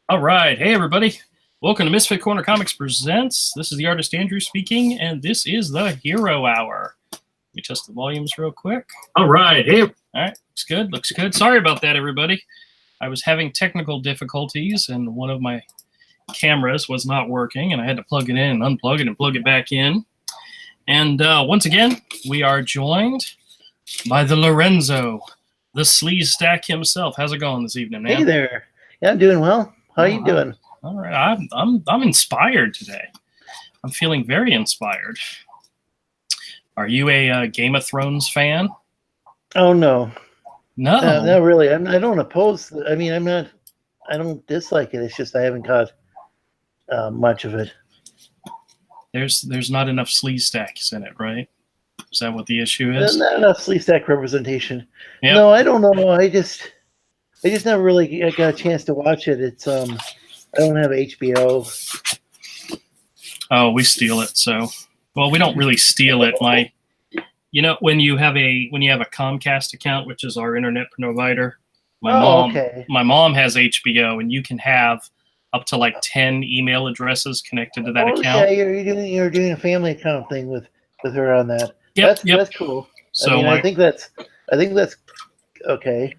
All right. Hey, everybody. Welcome to Misfit Corner Comics Presents. This is the artist Andrew speaking, and this is the Hero Hour. Let me test the volumes real quick. All right. Hey. All right. Looks good. Looks good. Sorry about that, everybody. I was having technical difficulties, and one of my cameras was not working, and I had to plug it in and unplug it and plug it back in. And once again, we are joined by the Lorenzo, the sleaze stack himself. How's it going this evening, man? Hey there. Yeah, I'm doing well. How are you doing? All right. I'm inspired today. I'm feeling very inspired. Are you a Game of Thrones fan? Oh no. No. Not really. I don't oppose. I mean, I'm not. I don't dislike it. It's just I haven't caught much of it. There's not enough sleaze stacks in it, right? Is that what the issue is? Not enough sleeve stack representation. Yep. No, I don't know. I just never really got a chance to watch it. It's I don't have HBO. Oh, we steal it. So, well, we don't really steal it. When you have a Comcast account, which is our internet provider, my mom has HBO, and you can have up to like 10 email addresses connected to that account. Yeah, you're doing a family account thing with her on that. Yep, That's cool. So I think that's okay.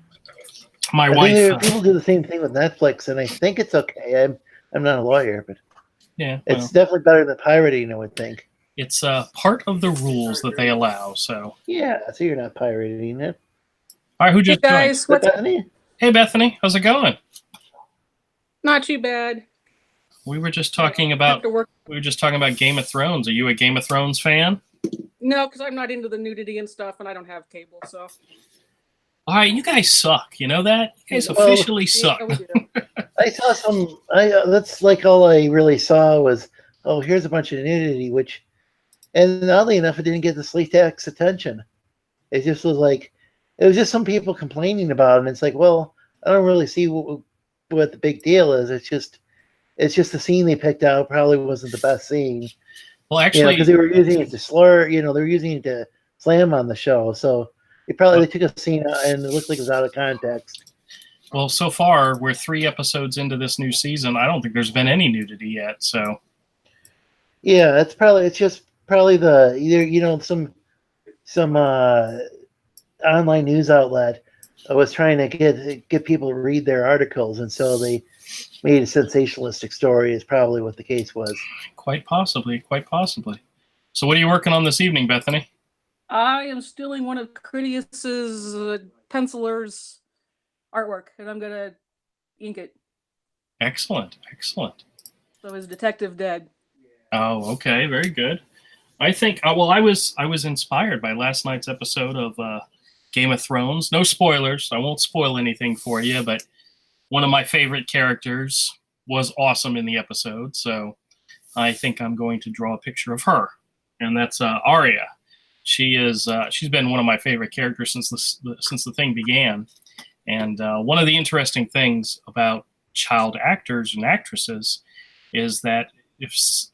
My wife. People do the same thing with Netflix, and I think it's okay. I'm not a lawyer, but yeah, it's definitely better than pirating, I would think. It's part of the rules that they allow. So yeah, so you're not pirating it. All right, who just joined? Guys, what's Bethany? Hey, Bethany, how's it going? Not too bad. We were just talking about Game of Thrones. Are you a Game of Thrones fan? No, because I'm not into the nudity and stuff, and I don't have cable. So. All right, you guys suck. You know that? You guys officially suck. Yeah, I saw some. That's like all I really saw was, oh, here's a bunch of nudity, and oddly enough, it didn't get the sleek tax attention. It just was like, it was just some people complaining about it, and it's like, well, I don't really see what the big deal is. It's just the scene they picked out probably wasn't the best scene. Well, actually, because they were using it to slur, they were using it to slam on the show, so. They took a scene out and it looked like it was out of context. Well, so far we're 3 episodes into this new season. I don't think there's been any nudity yet. So, yeah, it's just the either some online news outlet was trying to get people to read their articles, and so they made a sensationalistic story. Is probably what the case was. Quite possibly. So, what are you working on this evening, Bethany? I am stealing one of Critias's penciler's artwork, and I'm gonna ink it. Excellent. So is Detective dead? Oh, okay, very good. I think. I was inspired by last night's episode of Game of Thrones. No spoilers. I won't spoil anything for you, but one of my favorite characters was awesome in the episode. So I think I'm going to draw a picture of her, and that's Arya. She's been one of my favorite characters since the thing began, and one of the interesting things about child actors and actresses is that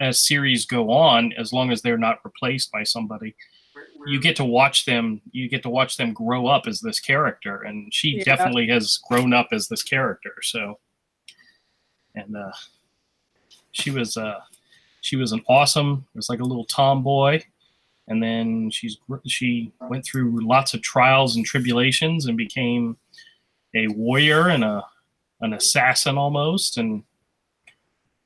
as series go on, as long as they're not replaced by somebody, you get to watch them. You get to watch them grow up as this character, and she definitely has grown up as this character. So, and she was an awesome. It was like a little tomboy. And then she went through lots of trials and tribulations and became a warrior and an assassin almost. And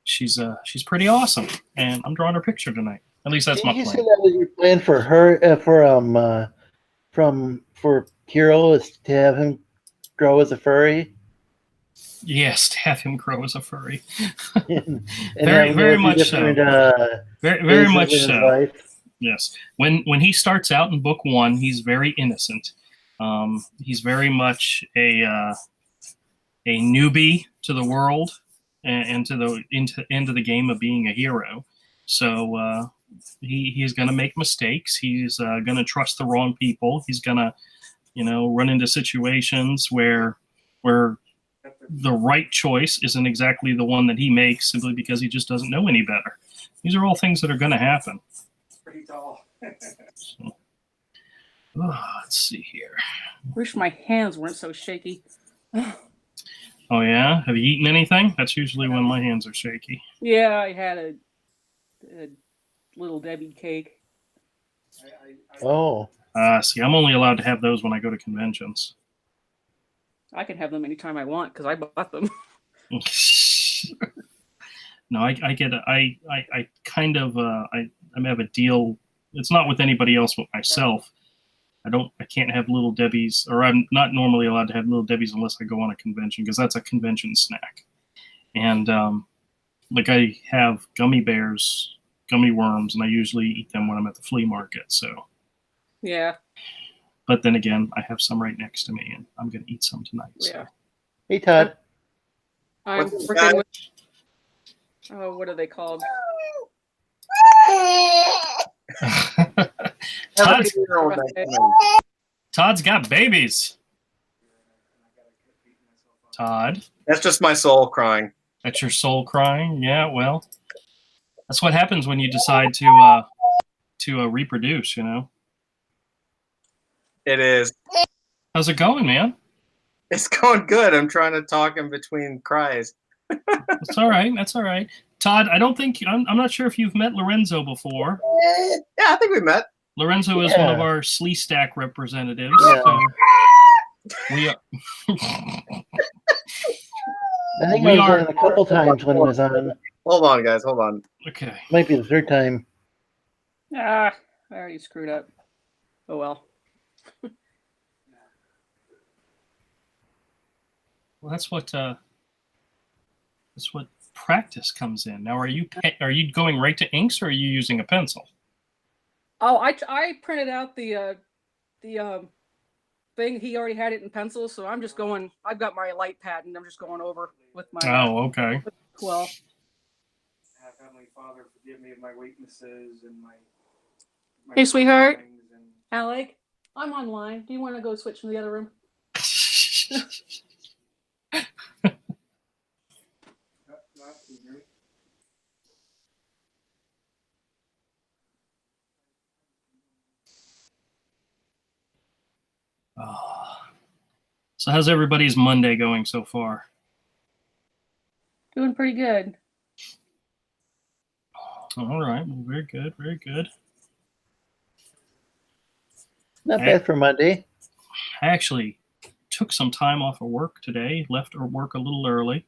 she's pretty awesome. And I'm drawing her picture tonight. At least that's my plan. Did you say that was your plan for her for Hero is to have him grow as a furry? Yes, to have him grow as a furry. and very much so. Very much so. Life. Yes. When he starts out in book 1, he's very innocent. He's very much a newbie to the world and into the game of being a hero. So he's going to make mistakes. He's going to trust the wrong people. He's going to, run into situations where the right choice isn't exactly the one that he makes simply because he just doesn't know any better. These are all things that are going to happen. Pretty tall. So, let's see here. Wish my hands weren't so shaky. Oh yeah, have you eaten anything? That's usually when my hands are shaky. Yeah, I had a little Debbie cake. Oh, See, I'm only allowed to have those when I go to conventions. I can have them anytime I want because I bought them. No, I get I kind of I have a deal. It's not with anybody else but myself. I can't have Little Debbie's, or I'm not normally allowed to have Little Debbie's unless I go on a convention because that's a convention snack. And like I have gummy bears, gummy worms, and I usually eat them when I'm at the flea market. So, Yeah. but then again, I have some right next to me, and I'm gonna eat some tonight. So. Yeah. hey Todd. I'm What's working with. Oh, what are they called? Todd's, 17-year-old. Todd's got babies. Todd, That's just my soul crying. that's your soul crying. Yeah, well, that's what happens when you decide to reproduce. You know. It is. How's it going, man? It's going good. I'm trying to talk in between cries. That's all right. That's all right. Todd, I don't think I'm not sure if you've met Lorenzo before. Yeah, I think we met. Lorenzo is one of our Slee Stack representatives. Yeah. So we are. I think We I was are- on a couple times when he was on. Hold on, guys. Hold on. Okay. Might be the third time. Ah, I already screwed up. Oh well. Well, that's what practice comes in. Now, are you going right to inks or are you using a pencil? Oh, I printed out the thing. He already had it in pencil, so I'm just going. I've got my light pad, and I'm just going over with my. Oh, okay. Well. Have Heavenly Father forgive me of my weaknesses and my Hey, sweetheart. shortcomings and Alec, I'm online. Do you want to go switch to the other room? Can you hear me? Oh. So, how's everybody's Monday going so far? Doing pretty good. All right. Well, very good. Very good. Not bad for Monday. I actually took some time off of work today, left work a little early,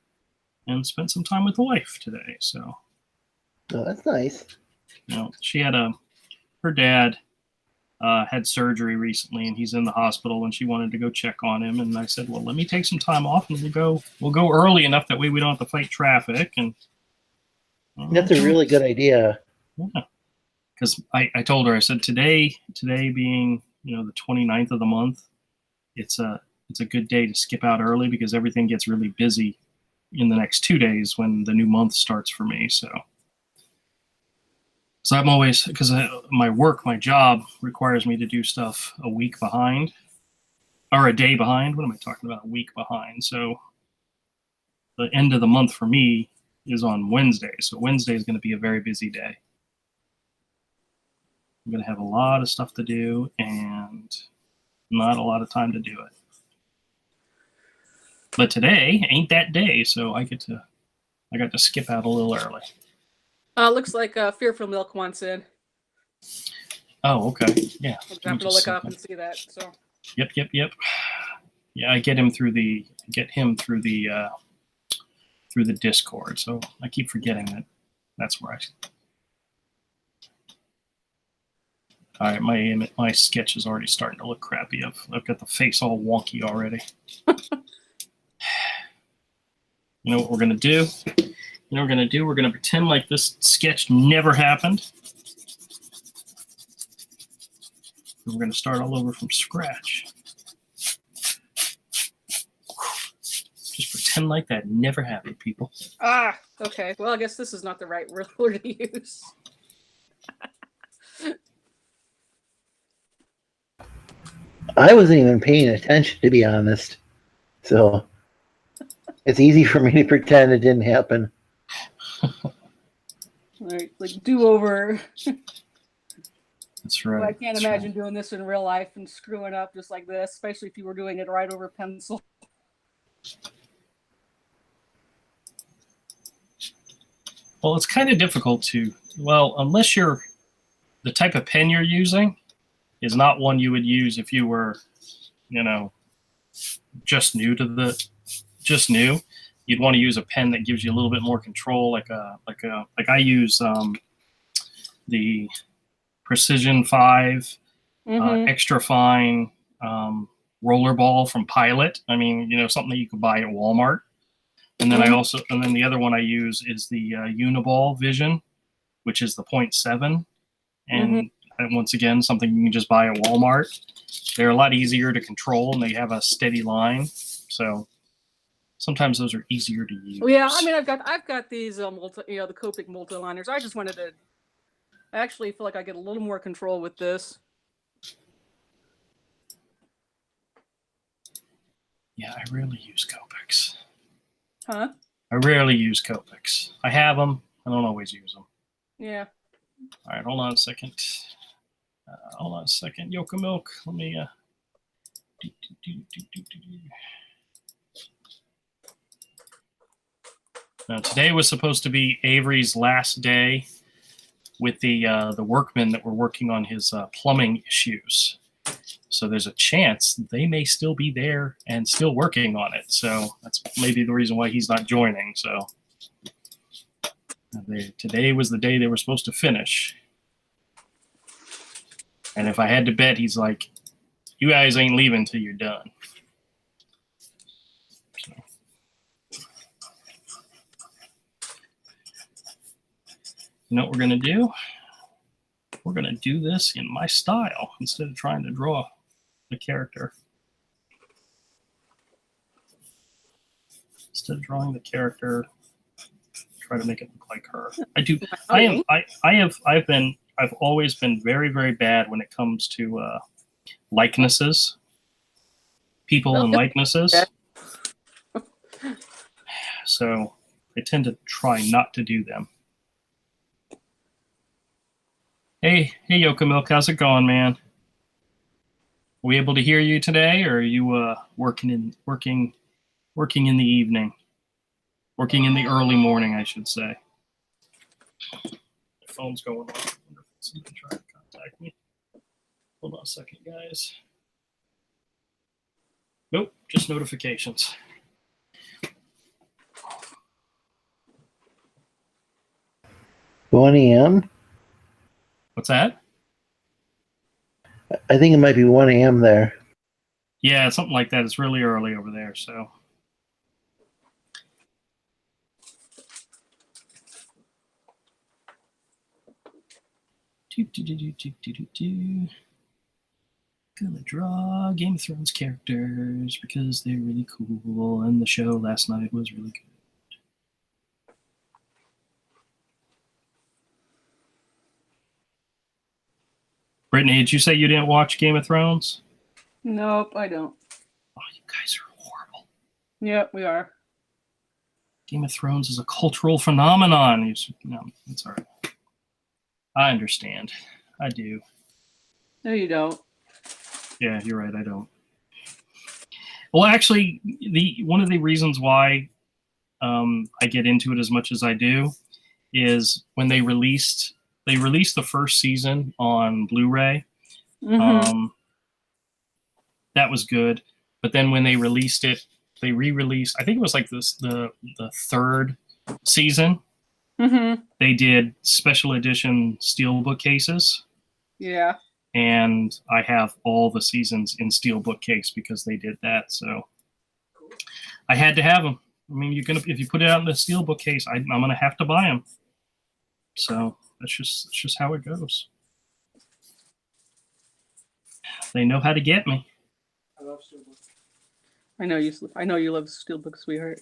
and spent some time with the wife today. So, Oh, that's nice. you know, she had her dad had surgery recently, and he's in the hospital, and she wanted to go check on him. And I said, well, let me take some time off, and we'll go early enough that way we don't have to fight traffic. And That's a really good idea. yeah. Because I told her, I said, today being, you know, the 29th of the month, it's a good day to skip out early because everything gets really busy in the next 2 days when the new month starts for me. So I'm always, because my job requires me to do stuff a week behind or a day behind. What am I talking about? A week behind. So the end of the month for me is on Wednesday. So Wednesday is going to be a very busy day. I'm going to have a lot of stuff to do and not a lot of time to do it. But today ain't that day, so I got to skip out a little early. Looks like Fearful Milk wants in. Oh, okay. Yeah. I'm gonna have to look up and see that. So. Yep. Yeah, I get him through the Discord. So I keep forgetting that that's where All right, my sketch is already starting to look crappy. I've got the face all wonky already. You know what we're gonna do? We're gonna pretend like this sketch never happened. We're gonna start all over from scratch. Just pretend like that never happened, people. Ah, okay. Well, I guess this is not the right ruler to use. I wasn't even paying attention, to be honest. So it's easy for me to pretend it didn't happen. Like do over. That's right. Well, I can't that's imagine right. doing this in real life and screwing up just like this, especially if you were doing it right over pencil. Well, it's kind of difficult to, well, unless the type of pen you're using is not one you would use if you were, just new. You'd want to use a pen that gives you a little bit more control, like I use the Precision 5 extra fine rollerball from Pilot. I mean, something that you could buy at Walmart. And then and then the other one I use is the Uni-ball Vision, which is the 0.7. And once again, something you can just buy at Walmart. They're a lot easier to control, and they have a steady line. So sometimes those are easier to use. Well, yeah, I mean, I've got these the Copic multi-liners. I just wanted to. I actually feel like I get a little more control with this. Yeah, I rarely use Copics. Huh? I rarely use Copics. I have them. I don't always use them. Yeah. All right, hold on a second. Yoka Milk. Let me. Now, today was supposed to be Avery's last day with the workmen that were working on his plumbing issues. So there's a chance they may still be there and still working on it. So that's maybe the reason why he's not joining. So today was the day they were supposed to finish. And if I had to bet, he's like, you guys ain't leaving till you're done. So. You know what we're going to do? We're going to do this in my style instead of trying to draw the character. Instead of drawing the character, try to make it look like her. I've always been very, very bad when it comes to likenesses, people and likenesses. So I tend to try not to do them. Hey, Yoka Milk, how's it going, man? Are we able to hear you today, or are you working in the evening? Working in the early morning, I should say. My phone's going on. I wonder if somebody trying to contact me. Hold on a second, guys. Nope, just notifications. One a.m. What's that? I think it might be 1 a.m. there. Yeah, something like that. It's really early over there, so. Gonna draw Game of Thrones characters because they're really cool, and the show last night was really good. Brittany, did you say you didn't watch Game of Thrones? Nope, I don't. Oh, you guys are horrible. Yep, we are. Game of Thrones is a cultural phenomenon. No, it's all right. I understand. I do. No, you don't. Yeah, you're right. I don't. Well, actually, one of the reasons why I get into it as much as I do is when they released the first season on Blu-ray. That was good, but then when they released it, they re-released. I think it was like the third season. They did special edition steelbook cases. Yeah. And I have all the seasons in steelbook case because they did that. So I had to have them. I mean, if you put it out in the steelbook case, I'm gonna have to buy them. So that's just how it goes. They know how to get me. I love steelbooks. I know you love steelbook, sweetheart.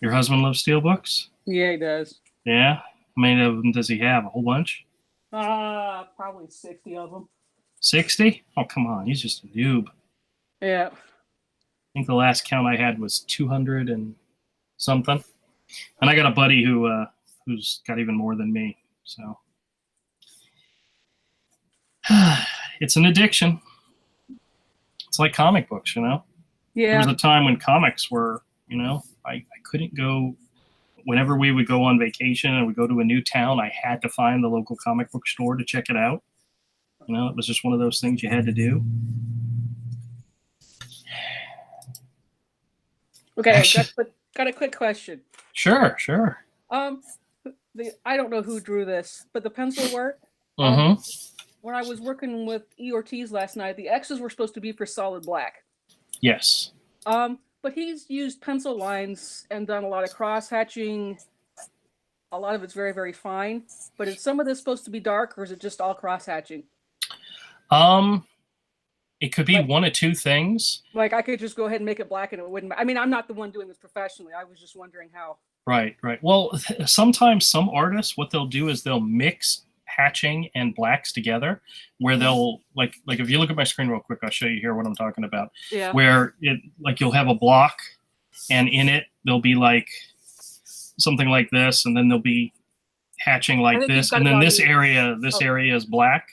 Your husband loves steelbooks? Yeah, he does. Yeah? How many of them does he have? A whole bunch? Probably 60 of them. 60? Oh, come on. He's just a noob. Yeah. I think the last count I had was 200 and something. And I got a buddy who's got even more than me. So it's an addiction. It's like comic books, you know? Yeah. There was a time when comics were, I couldn't go whenever we would go on vacation and we go to a new town, I had to find the local comic book store to check it out. It was just one of those things you had to do. Okay, got a quick question. Sure. I don't know who drew this, but the pencil work. When I was working with E. Ortiz last night, the X's were supposed to be for solid black. Yes. But he's used pencil lines and done a lot of cross hatching. A lot of it's very, very fine. But is some of this supposed to be dark, or is it just all cross hatching? It could be one of two things. Like I could just go ahead and make it black and it wouldn't. I mean, I'm not the one doing this professionally. I was just wondering how. Right. Well, sometimes some artists, what they'll do is they'll mix hatching and blacks together, where they'll like if you look at my screen real quick, I'll show you here what I'm talking about. Yeah. Where you'll have a block, and in it there'll be like something like this, and then there'll be hatching like this, and then this area is black.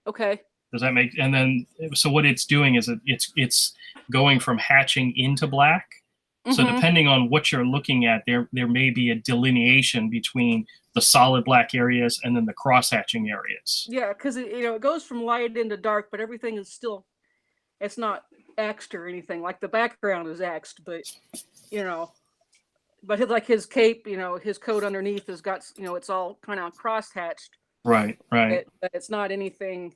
Okay. Does that make? And then so what it's doing is it's going from hatching into black. So depending on what you're looking at, there may be a delineation between the solid black areas and then the cross hatching areas. Yeah, because it goes from light into dark, but everything is still, it's not X'd or anything. Like the background is X'd, but but his cape, his coat underneath has got, it's all kind of cross hatched. Right. But it's not anything.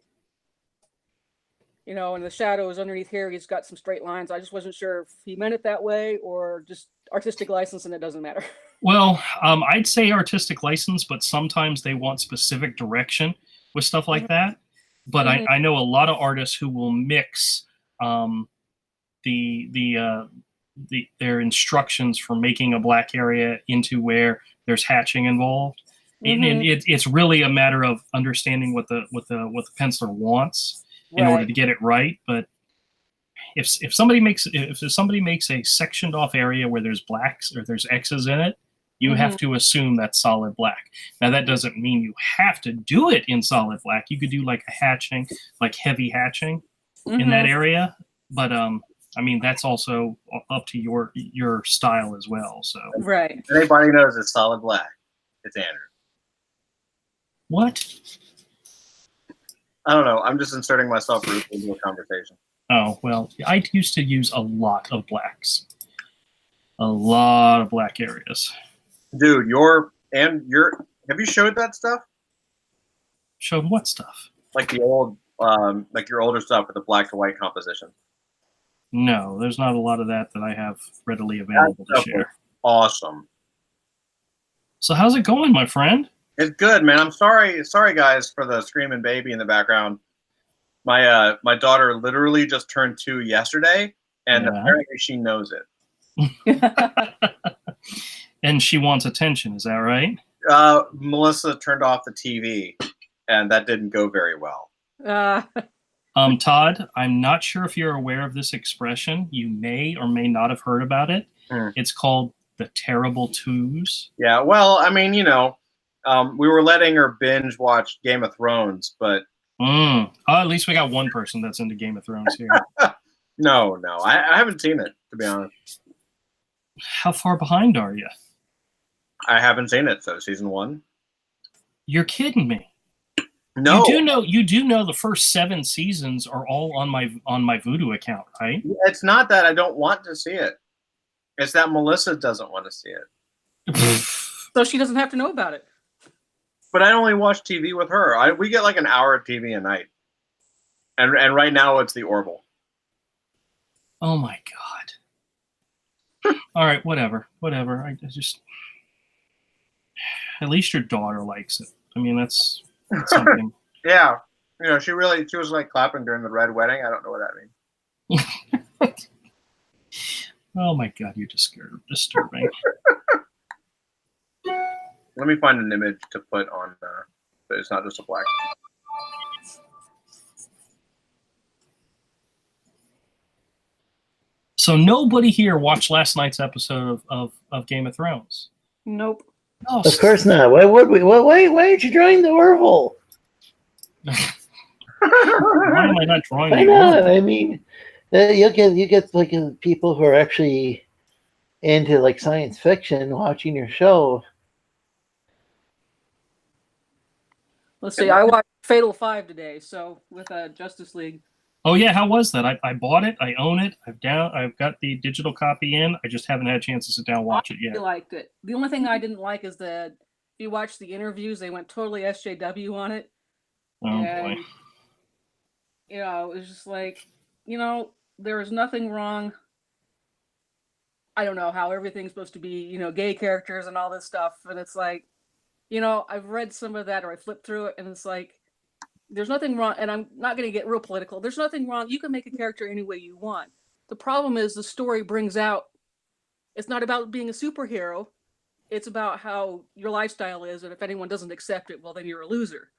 And the shadows underneath here, he's got some straight lines. I just wasn't sure if he meant it that way or just artistic license, and it doesn't matter. Well, I'd say artistic license, but sometimes they want specific direction with stuff like that. But I know a lot of artists who will mix their instructions for making a black area into where there's hatching involved. And it's really a matter of understanding what the penciler wants in order to get it right. But if somebody makes a sectioned off area where there's blacks or there's X's in it, you have to assume that's solid black. Now that doesn't mean you have to do it in solid black. You could do like a hatching, like heavy hatching in that area. But that's also up to your style as well. So right. If anybody knows it's solid black, it's Andrew. What? I don't know. I'm just inserting myself into a conversation. Oh, well, I used to use a lot of blacks. A lot of black areas. Dude, have you showed that stuff? Showed what stuff? Like the old, like your older stuff with the black to white composition. No, there's not a lot of that I have readily available to share. Awesome. So how's it going, my friend? It's good, man. I'm sorry guys for the screaming baby in the background. My daughter literally just turned 2 yesterday, and apparently she knows it. And she wants attention, is that right? Melissa turned off the TV, and that didn't go very well. Todd, I'm not sure if you're aware of this expression. You may or may not have heard about it. It's called the terrible twos. Yeah, well, I mean, we were letting her binge watch Game of Thrones, but at least we got one person that's into Game of Thrones here. No, I haven't seen it, to be honest. How far behind are you? I haven't seen it, so season 1. You're kidding me. No, you do know the first 7 seasons are all on my Voodoo account, right? It's not that I don't want to see it. It's that Melissa doesn't want to see it. So she doesn't have to know about it. But I only watch TV with her. We get like an hour of TV a night. And right now it's the Orville. Oh my God. All right, whatever. I just, at least your daughter likes it. I mean, that's something. Yeah. She was like clapping during the red wedding. I don't know what that means. Oh my God, you're disturbing. Let me find an image to put on, but it's not just a black. So nobody here watched last night's episode of Game of Thrones. Nope. Oh, Of course not. Why would we? Why aren't you drawing the Orville? Why am I not drawing Why the not? Orville? I mean, you get like people who are actually into like science fiction watching your show. Let's see. I watched Fatal 5 today, so with Justice League. Oh yeah, how was that? I bought it. I own it. I've got the digital copy in. I just haven't had a chance to sit down and watch it I yet. liked it. The only thing I didn't like is that if you watch the interviews, they went totally SJW on it. Oh boy. You know, it was just like, you know, there was nothing wrong. I don't know how everything's supposed to be, you know, gay characters and all this stuff. And it's like, you know, I've read some of that or I flipped through it and it's like, there's nothing wrong. And I'm not going to get real political. There's nothing wrong. You can make a character any way you want. The problem is the story brings out, it's not about being a superhero. It's about how your lifestyle is. And if anyone doesn't accept it, well, then you're a loser.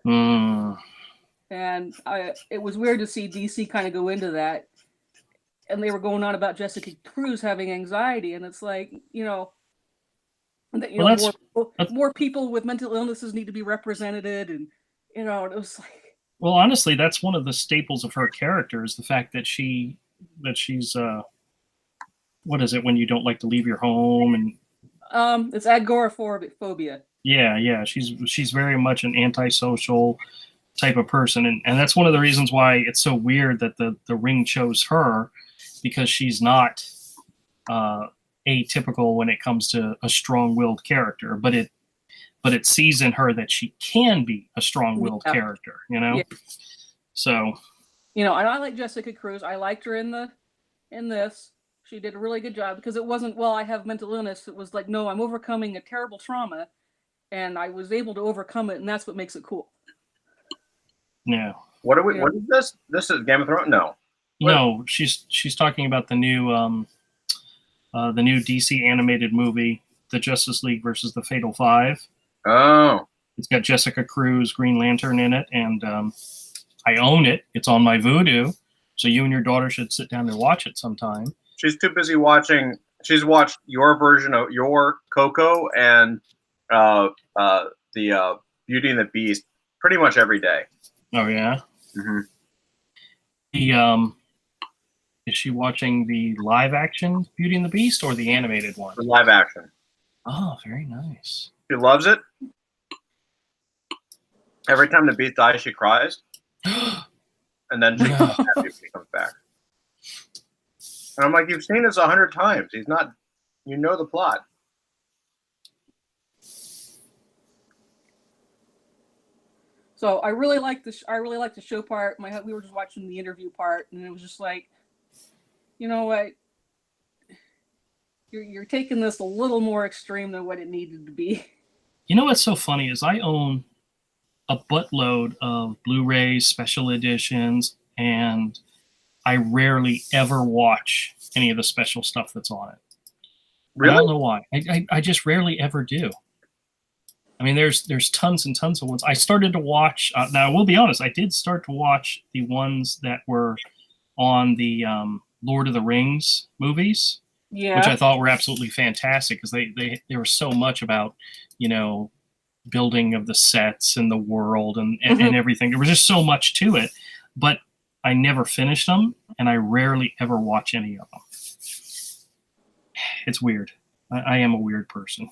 Mm. And it was weird to see DC kind of go into that. And they were going on about Jessica Cruz having anxiety. And it's like, you know, that, you know, more people with mental illnesses need to be represented. And, you know, it was like. Well, honestly, that's one of the staples of her character is the fact that she's, what is it when you don't like to leave your home? And it's agoraphobia. Yeah. She's very much an antisocial type of person. And that's one of the reasons why it's so weird that the Ring chose her, because she's not atypical when it comes to a strong-willed character, but it sees in her that she can be a strong-willed character, you know? Yeah. So, you know, and I like Jessica Cruz. I liked her in this. She did a really good job because it wasn't, well, I have mental illness. It was like, no, I'm overcoming a terrible trauma and I was able to overcome it, and that's what makes it cool. Yeah. What is this? This is Game of Thrones? No. No, she's talking about the new DC animated movie, The Justice League versus the Fatal Five. Oh. It's got Jessica Cruz, Green Lantern in it, and I own it. It's on my Vudu, so you and your daughter should sit down and watch it sometime. She's too busy watching. She's watched your version of your Coco and the Beauty and the Beast pretty much every day. Oh yeah. Mm-hmm. Is she watching the live action Beauty and the Beast or the animated one? The live action. Oh, very nice. She loves it. Every time the Beast dies, she cries, and then she comes happy when he comes back. And I'm like, you've seen this 100 times. He's not. You know the plot. So I really liked the show part. We were just watching the interview part, and it was just like, you know what? You're taking this a little more extreme than what it needed to be. You know what's so funny is I own a buttload of Blu-rays, special editions, and I rarely ever watch any of the special stuff that's on it. Really? I don't know why. I just rarely ever do. I mean, there's tons and tons of ones. I started to watch. Now, I will be honest. I did start to watch the ones that were on the Lord of the Rings movies, which I thought were absolutely fantastic because they were so much about, you know, building of the sets and the world and everything. There was just so much to it, but I never finished them, and I rarely ever watch any of them. It's weird. I am a weird person.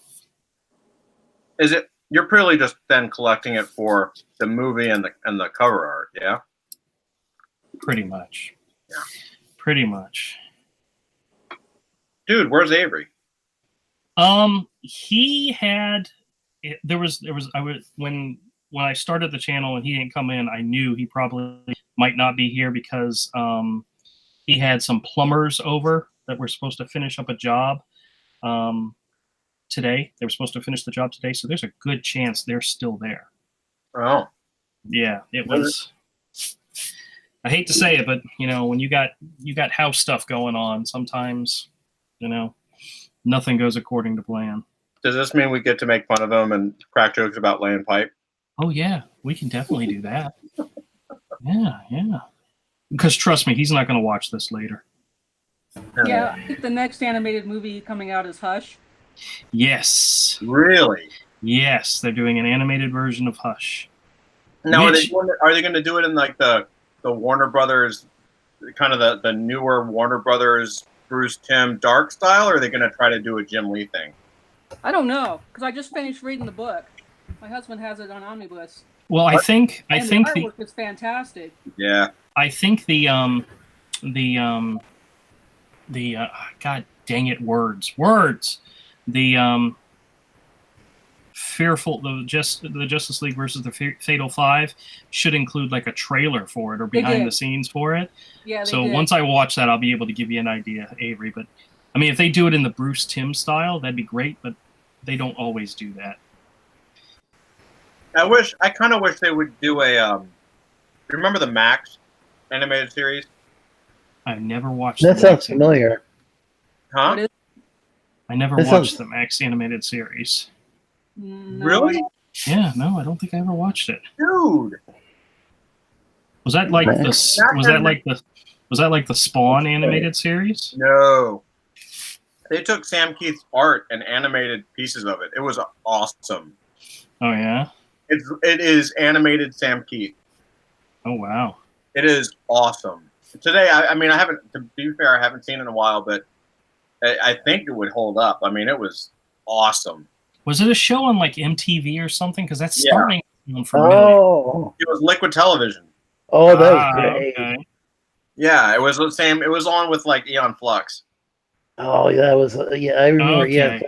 Is it? You're purely just then collecting it for the movie and the cover art, yeah? Pretty much. Yeah. Pretty much. Dude, where's Avery? He had. There was. When I started the channel and he didn't come in, I knew he probably might not be here because he had some plumbers over that were supposed to finish up a job today. They were supposed to finish the job today, so there's a good chance they're still there. Oh. Yeah, it was. I hate to say it, but you know, when you got house stuff going on, sometimes, you know, nothing goes according to plan. Does this mean we get to make fun of him and crack jokes about laying pipe? Oh yeah, we can definitely do that. Yeah. Because trust me, he's not going to watch this later. Yeah, I think the next animated movie coming out is Hush. Yes. Really? Yes, they're doing an animated version of Hush. Now, are they going to do it in like the Warner Brothers, kind of the newer Warner Brothers Bruce Timm dark style, or are they going to try to do a Jim Lee thing? I don't know, because I just finished reading the book. My husband has it on omnibus. Well, I think The the artwork is fantastic. Yeah. I think the God dang it, words. The the Justice League versus the Fatal Five should include like a trailer for it or behind the scenes for it. Yeah, so once I watch that, I'll be able to give you an idea, Avery. But I mean, if they do it in the Bruce Timm style, that'd be great. But they don't always do that. I kind of wish they would do a. Remember the Max animated series? I've never watched. That sounds familiar. Huh? I never watched the Max animated series. No, Really? Yeah, no, I don't think I ever watched it. Dude. Was that like the Spawn animated series? No. They took Sam Keith's art and animated pieces of it. It was awesome. Oh yeah. It is animated Sam Keith. Oh wow. It is awesome. Today, I mean, I haven't. To be fair, I haven't seen it in a while, but I think it would hold up. I mean, it was awesome. Was it a show on like MTV or something? Because that's starting to sound familiar. Oh. It was Liquid Television. Oh, that was great. Okay. Yeah, it was the same. It was on with like Eon Flux. Oh, yeah, that was I remember. Okay. Yeah,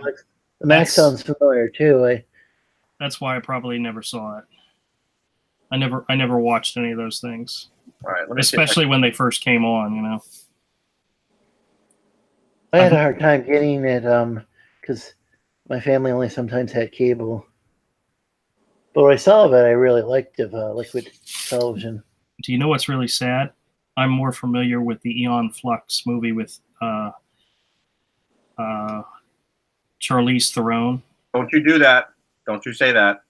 the Max sounds familiar too. That's why I probably never saw it. I never watched any of those things. All right, especially when they first came on, you know. I had a hard time getting it because my family only sometimes had cable. But when I saw it, I really liked Liquid Television. Do you know what's really sad? I'm more familiar with the Eon Flux movie with Charlize Theron. Don't you do that. Don't you say that.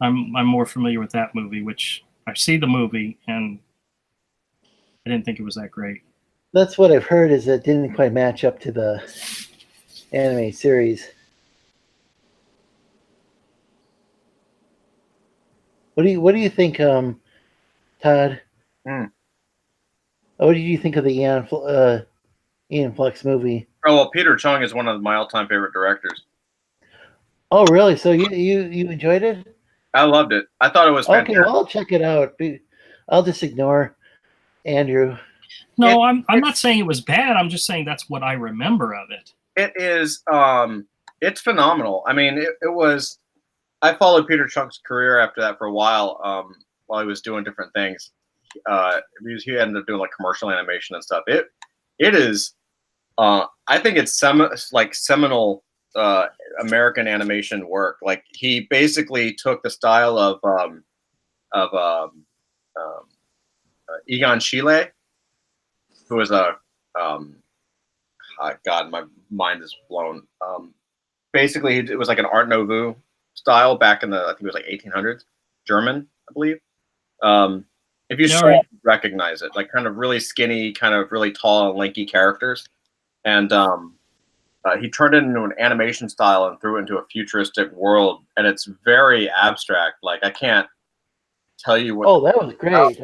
I'm more familiar with that movie, which I see the movie and I didn't think it was that great. That's what I've heard, is that it didn't quite match up to the anime series. What do you think, Todd? What did you think of the Eon Flux movie? Oh well, Peter Chung is one of my all-time favorite directors. Oh, really? So you enjoyed it? I loved it. I thought it was fantastic. Okay, well, I'll check it out. I'll just ignore Andrew. No, I'm not saying it was bad. I'm just saying that's what I remember of it. It is. It's phenomenal. I mean, it was. I followed Peter Chung's career after that for a while. While he was doing different things, he ended up doing like commercial animation and stuff. It is. I think it's seminal American animation work. Like he basically took the style of Egon Schiele, who was a God, my mind is blown. Basically, it was like an Art Nouveau style back in the, I think it was like 1800s, German, I believe. If you saw it, you'd recognize it, like kind of really skinny, kind of really tall and lanky characters. And he turned it into an animation style and threw it into a futuristic world. And it's very abstract. Like, I can't tell you what. Oh, that was great.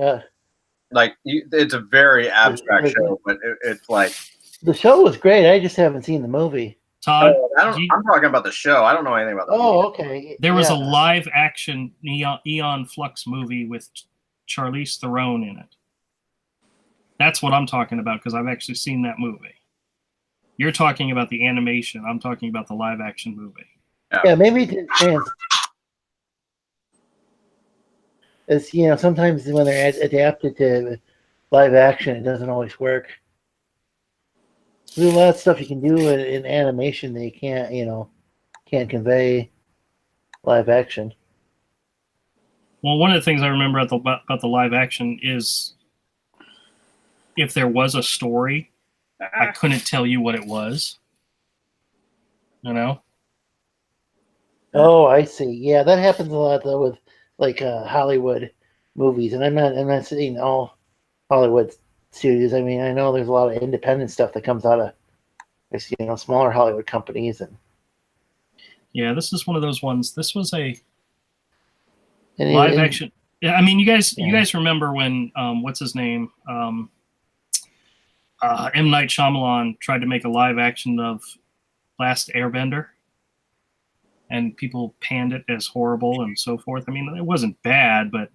It's a very abstract show, but it's like. The show was great. I just haven't seen the movie. Todd, I'm talking about the show. I don't know anything about the movie. Oh, okay. There was a live action Eon Flux movie with Charlize Theron in it. That's what I'm talking about because I've actually seen that movie. You're talking about the animation. I'm talking about the live action movie. Yeah, maybe it didn't chance. It's, sometimes when they're adapted to live action, it doesn't always work. There's a lot of stuff you can do in animation that you can't convey live action. Well, one of the things I remember about the live action is if there was a story, I couldn't tell you what it was. You know? Oh, I see. Yeah, that happens a lot though with like Hollywood movies, and I'm not saying all Hollywood studios. I mean, I know there's a lot of independent stuff that comes out of smaller Hollywood companies, and yeah, this is one of those ones. This was a live action. Yeah, I mean, you guys remember when what's his name? M. Night Shyamalan tried to make a live action of Last Airbender, and people panned it as horrible and so forth. I mean, it wasn't bad, but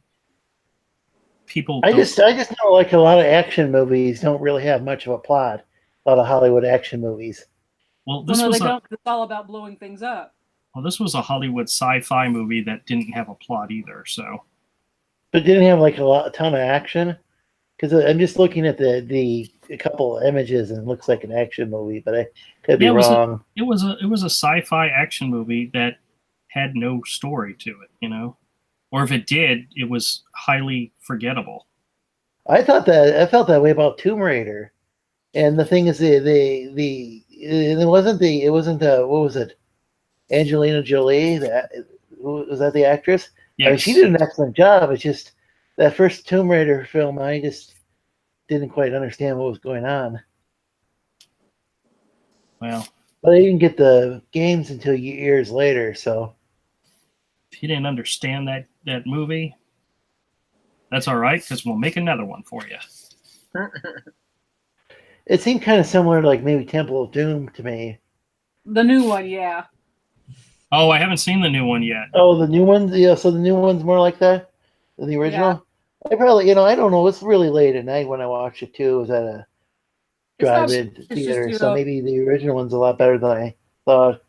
people. I just know like a lot of action movies don't really have much of a plot. A lot of Hollywood action movies. Well, Well, this no, was they don't. It's all about blowing things up. this was a Hollywood sci-fi movie that didn't have a plot either. So But didn't have like a ton of action. Because I'm just looking at the a couple of images and it looks like an action movie, but I could be wrong. it was a sci-fi action movie that had no story to it, you know, or if it did, it was highly forgettable. I felt that way about Tomb Raider, and the thing is it wasn't what was it, Angelina Jolie, that was that the actress? Yes. I mean, she did an excellent job. It's just that first Tomb Raider film, I just didn't quite understand what was going on. Well, but I didn't get the games until years later, so if you didn't understand that movie, that's all right, because we'll make another one for you. it seemed kind of similar to like maybe Temple of Doom to me. The new one, yeah. Oh, I haven't seen the new one yet. Oh, the new one? Yeah, so the new one's more like that than the original? Yeah. I probably, I don't know. It's really late at night when I watched it, too. It was at a drive-in theater, so maybe the original one's a lot better than I thought.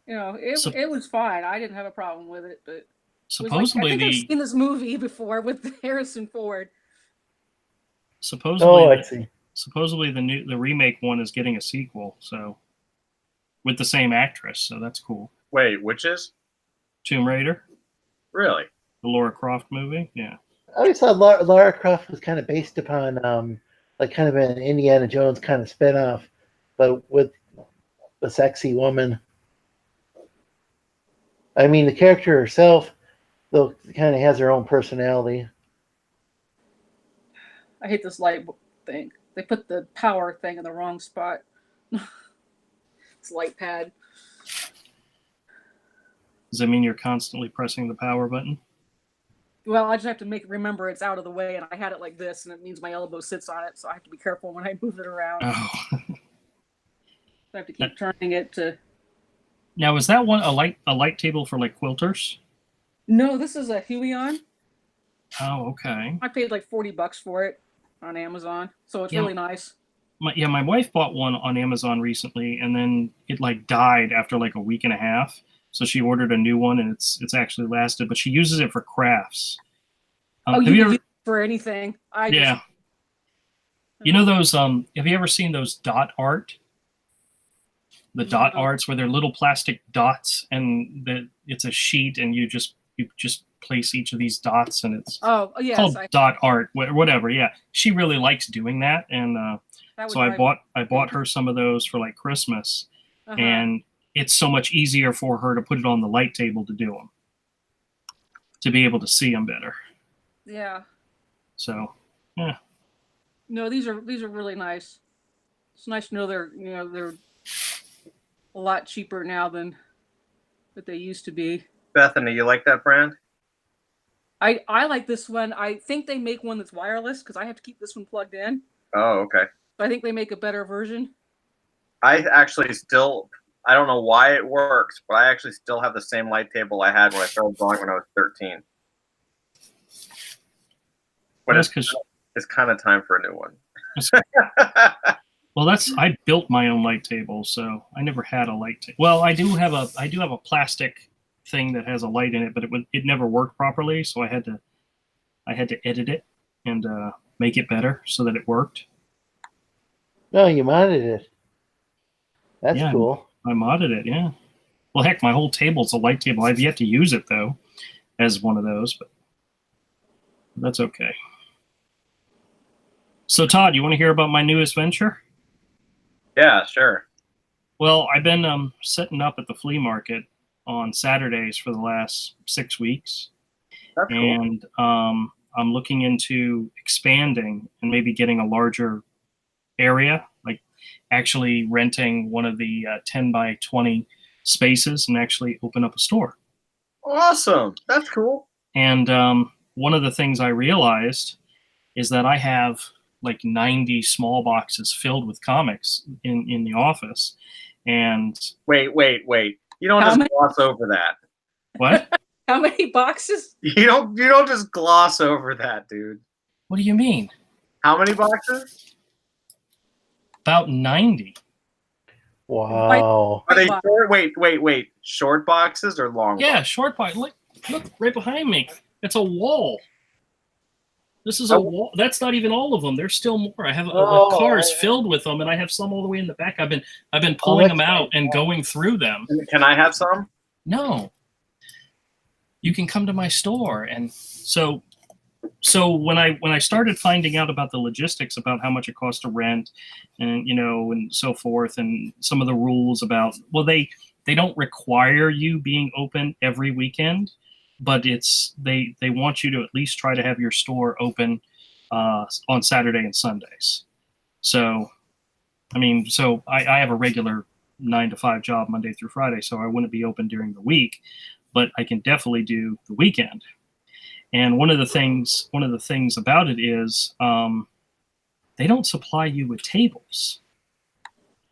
It was fine. I didn't have a problem with it, but supposedly I think I've seen this movie before with Harrison Ford. Supposedly, I see. Supposedly the remake one is getting a sequel, so with the same actress, so that's cool. Wait, which is? Tomb Raider. Really? The Lara Croft movie, yeah. I always thought Lara Croft was kind of based upon like kind of an Indiana Jones kind of spinoff, but with a sexy woman. I mean, the character herself, though, kind of has her own personality. I hate this light thing. They put the power thing in the wrong spot. It's light pad. Does that mean you're constantly pressing the power button? Well, I just have to remember it's out of the way, and I had it like this, and it means my elbow sits on it, so I have to be careful when I move it around. Oh. I have to keep turning it to. Now, is that one a light table for like quilters? No, this is a Huion. Oh, okay. I paid like $40 for it on Amazon, so it's really nice. My wife bought one on Amazon recently, and then it like died after like a week and a half. So she ordered a new one, and it's actually lasted. But she uses it for crafts. You can use it for anything. You know those? Have you ever seen those dot art? The dot arts where they're little plastic dots, and it's a sheet, and you just place each of these dots, and it's called dot art, whatever. Yeah, she really likes doing that, and so I bought her some of those for like Christmas, and it's so much easier for her to put it on the light table to do them, to be able to see them better. Yeah. So, yeah. No, these are really nice. It's nice to know they're a lot cheaper now than what they used to be. Bethany, you like that brand? I like this one. I think they make one that's wireless because I have to keep this one plugged in. Oh, okay. So I think they make a better version. I don't know why it works, but I actually still have the same light table I had when I started drawing when I was 13. But it's kind of time for a new one. Well, I built my own light table, so I never had a light table. Well, I do have a plastic thing that has a light in it, but it never worked properly, so I had to edit it and make it better so that it worked. No, you modded it. That's cool. I modded it, yeah. Well, heck, my whole table's a light table. I've yet to use it though, as one of those, but that's okay. So, Todd, you want to hear about my newest venture? Yeah, sure. Well, I've been setting up at the flea market on Saturdays for the last 6 weeks. That's cool. And I'm looking into expanding and maybe getting a larger area, like actually renting one of the 10 by 20 spaces and actually open up a store. Awesome. That's cool. And one of the things I realized is that I have like 90 small boxes filled with comics in the office. And Wait. You don't How just many- gloss over that. what? How many boxes? You don't just gloss over that, dude. What do you mean? How many boxes? About 90. Wow. Are they Box. short? Wait. Short boxes or long? Yeah, short box. Look right behind me. It's a wall. This is a wall. That's not even all of them. There's still more. I have cars filled with them, and I have some all the way in the back. I've been pulling them out and going through them. Can I have some? No. You can come to my store. And so when I started finding out about the logistics about how much it costs to rent and and so forth, and some of the rules about, well, they don't require you being open every weekend, but they want you to at least try to have your store open on Saturday and Sundays. So I have a regular 9 to 5 job Monday through Friday, so I wouldn't be open during the week, but I can definitely do the weekend. And one of the things about it is they don't supply you with tables.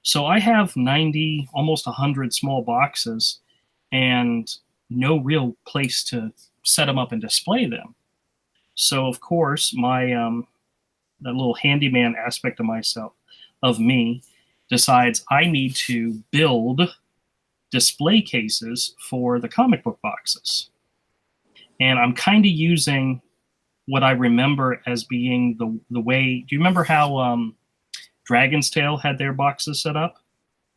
So I have 90, almost 100 small boxes and no real place to set them up and display them. So of course my that little handyman aspect of me decides I need to build display cases for the comic book boxes. And I'm kind of using what I remember as being the way. Do you remember how Dragon's Tail had their boxes set up?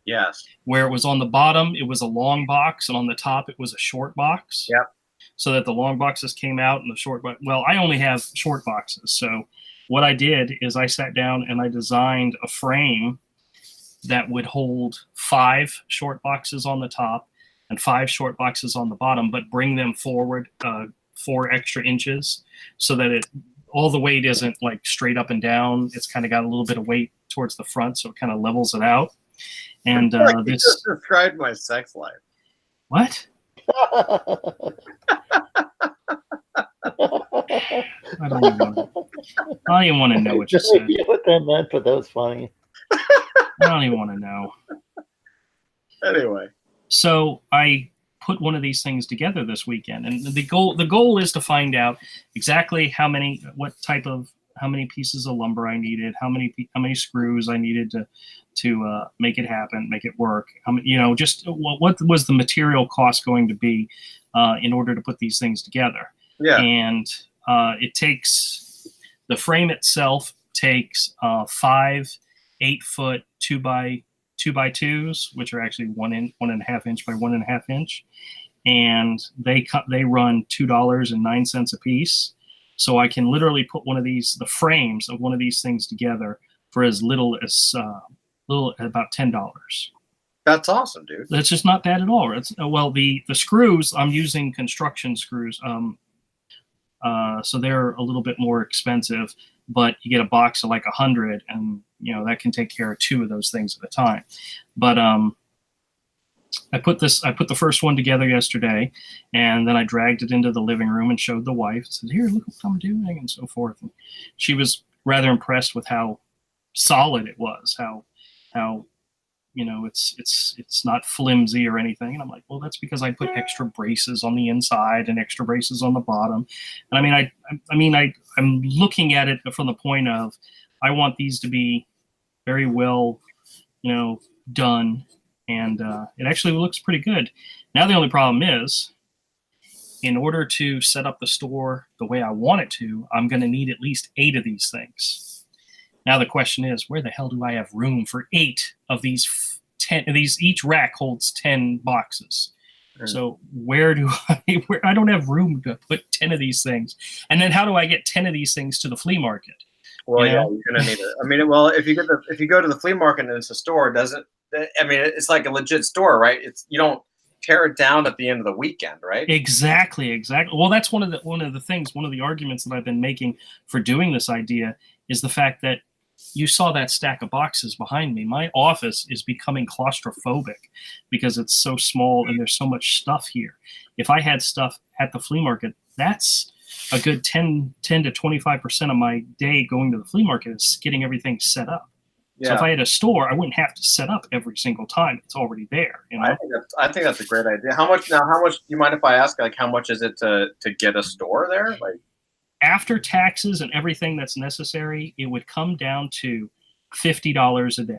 Yes. Where it was on the bottom, it was a long box, and on the top, it was a short box. Yep. So that the long boxes came out and the short box. Well, I only have short boxes. So what I did is I sat down and I designed a frame that would hold 5 short boxes on the top and 5 short boxes on the bottom, but bring them forward 4 extra inches so that all the weight isn't like straight up and down. It's kind of got a little bit of weight towards the front, so it kind of levels it out. And You this just described my sex life. what? I don't even want to know what you said. What that meant, but that was funny. I don't even want to know. Anyway. So I put one of these things together this weekend, and the goal is to find out exactly how many pieces of lumber I needed, how many screws I needed to make it happen, make it work. Just what was the material cost going to be in order to put these things together. Yeah. And the frame itself takes 5 8-foot 2x2s, which are actually 1.5 inch by 1.5 inch, and they run $2.09 a piece. So I can literally put the frames of one of these things together for as little as about $10. That's awesome, dude. That's just not bad at all. The screws, I'm using construction screws, so they're a little bit more expensive, but you get a box of like 100, and that can take care of 2 of those things at a time. But I put the first one together yesterday, and then I dragged it into the living room and showed the wife. Said, "Here, look what I'm doing," and so forth. And she was rather impressed with how solid it was, how it's not flimsy or anything. And I'm like, well, that's because I put extra braces on the inside and extra braces on the bottom. And I'm looking at it from the point of, I want these to be very well, done. And it actually looks pretty good. Now, the only problem is, in order to set up the store the way I want it to, I'm going to need at least 8 of these things. Now, the question is, where the hell do I have room for 8 of these 10 of these? Each rack holds 10 boxes. So where I don't have room to put 10 of these things. And then how do I get 10 of these things to the flea market? Well, yeah, you're gonna need it. If you go to the flea market and it's a store, it's like a legit store, right? You don't tear it down at the end of the weekend, right? Exactly. Well, that's one of the arguments that I've been making for doing this idea is the fact that you saw that stack of boxes behind me. My office is becoming claustrophobic because it's so small and there's so much stuff here. If I had stuff at the flea market, that's a good 10 to 25% of my day going to the flea market is getting everything set up. So if I had a store, I wouldn't have to set up every single time. It's already there. You know? I think that's a great idea. How much? Do you mind if I ask? Like, how much is it to get a store there? Like, after taxes and everything that's necessary, it would come down to $50 a day.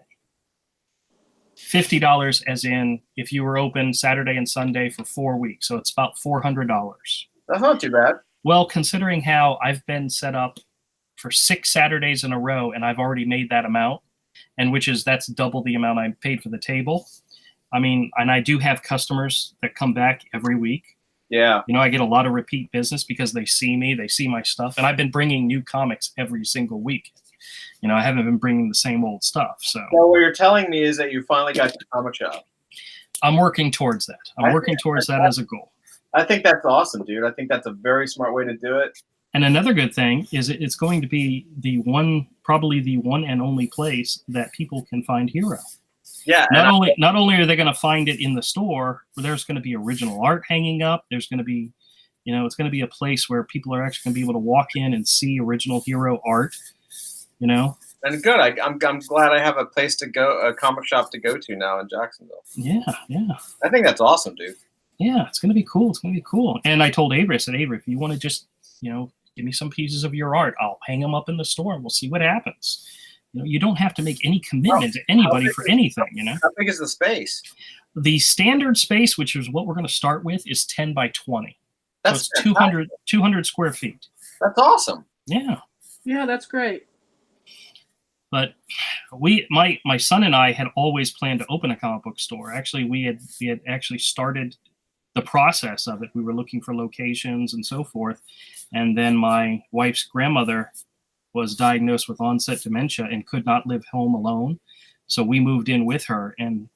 $50 as in if you were open Saturday and Sunday for 4 weeks. So it's about $400. That's not too bad. Well, considering how I've been set up for 6 Saturdays in a row and I've already made that amount, and that's double the amount I paid for the table. I mean, and I do have customers that come back every week. Yeah. You know, I get a lot of repeat business because they see me, they see my stuff, and I've been bringing new comics every single week. You know, I haven't been bringing the same old stuff. So what you're telling me is that you finally got your comic shop. I'm working towards that. I'm working towards that as a goal. I think that's awesome, dude. I think that's a very smart way to do it. And another good thing is it's going to be probably the one and only place that people can find Hero. Yeah. Not only are they going to find it in the store, but there's going to be original art hanging up. There's going to be, you know, it's going to be a place where people are actually going to be able to walk in and see original Hero art. You know. And good. I'm glad I have a place to go, a comic shop to go to now in Jacksonville. Yeah. I think that's awesome, dude. Yeah, it's going to be cool. And I told Avery, I said, Avery, if you want to just, you know, give me some pieces of your art, I'll hang them up in the store and we'll see what happens. You know, you don't have to make any commitment to anybody for anything, you know. How big is the space? The standard space, which is what we're going to start with, is 10 by 20. That's so it's 200 square feet. That's awesome. Yeah. Yeah, that's great. But my son and I had always planned to open a comic book store. Actually, we had actually started the process of it. We were looking for locations and so forth. And then my wife's grandmother was diagnosed with onset dementia and could not live home alone. So we moved in with her. And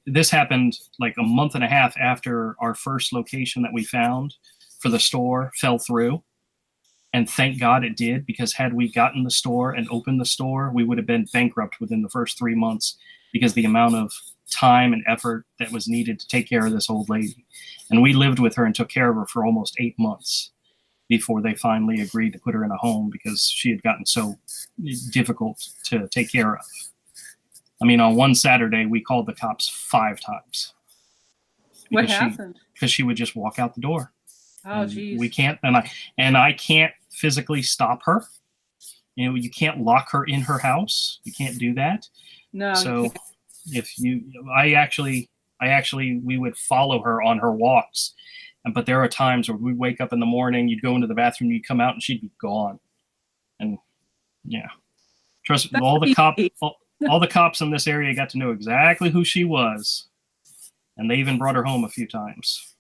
this happened like a month and a half after our first location that we found for the store fell through. And thank God it did, because had we gotten the store and opened the store, we would have been bankrupt within the first 3 months because the amount of time and effort that was needed to take care of this old lady. And we lived with her and took care of her for almost 8 months before they finally agreed to put her in a home because she had gotten so difficult to take care of. I mean, on one Saturday, we called the cops 5 times. What happened? Because she would just walk out the door. Oh, geez. We can't, and I can't physically stop her. You know, you can't lock her in her house. You can't do that. No. So we would follow her on her walks. But there are times where we'd wake up in the morning, you'd go into the bathroom, you'd come out, and she'd be gone. And yeah, trust me, all the cops in this area got to know exactly who she was, and they even brought her home a few times.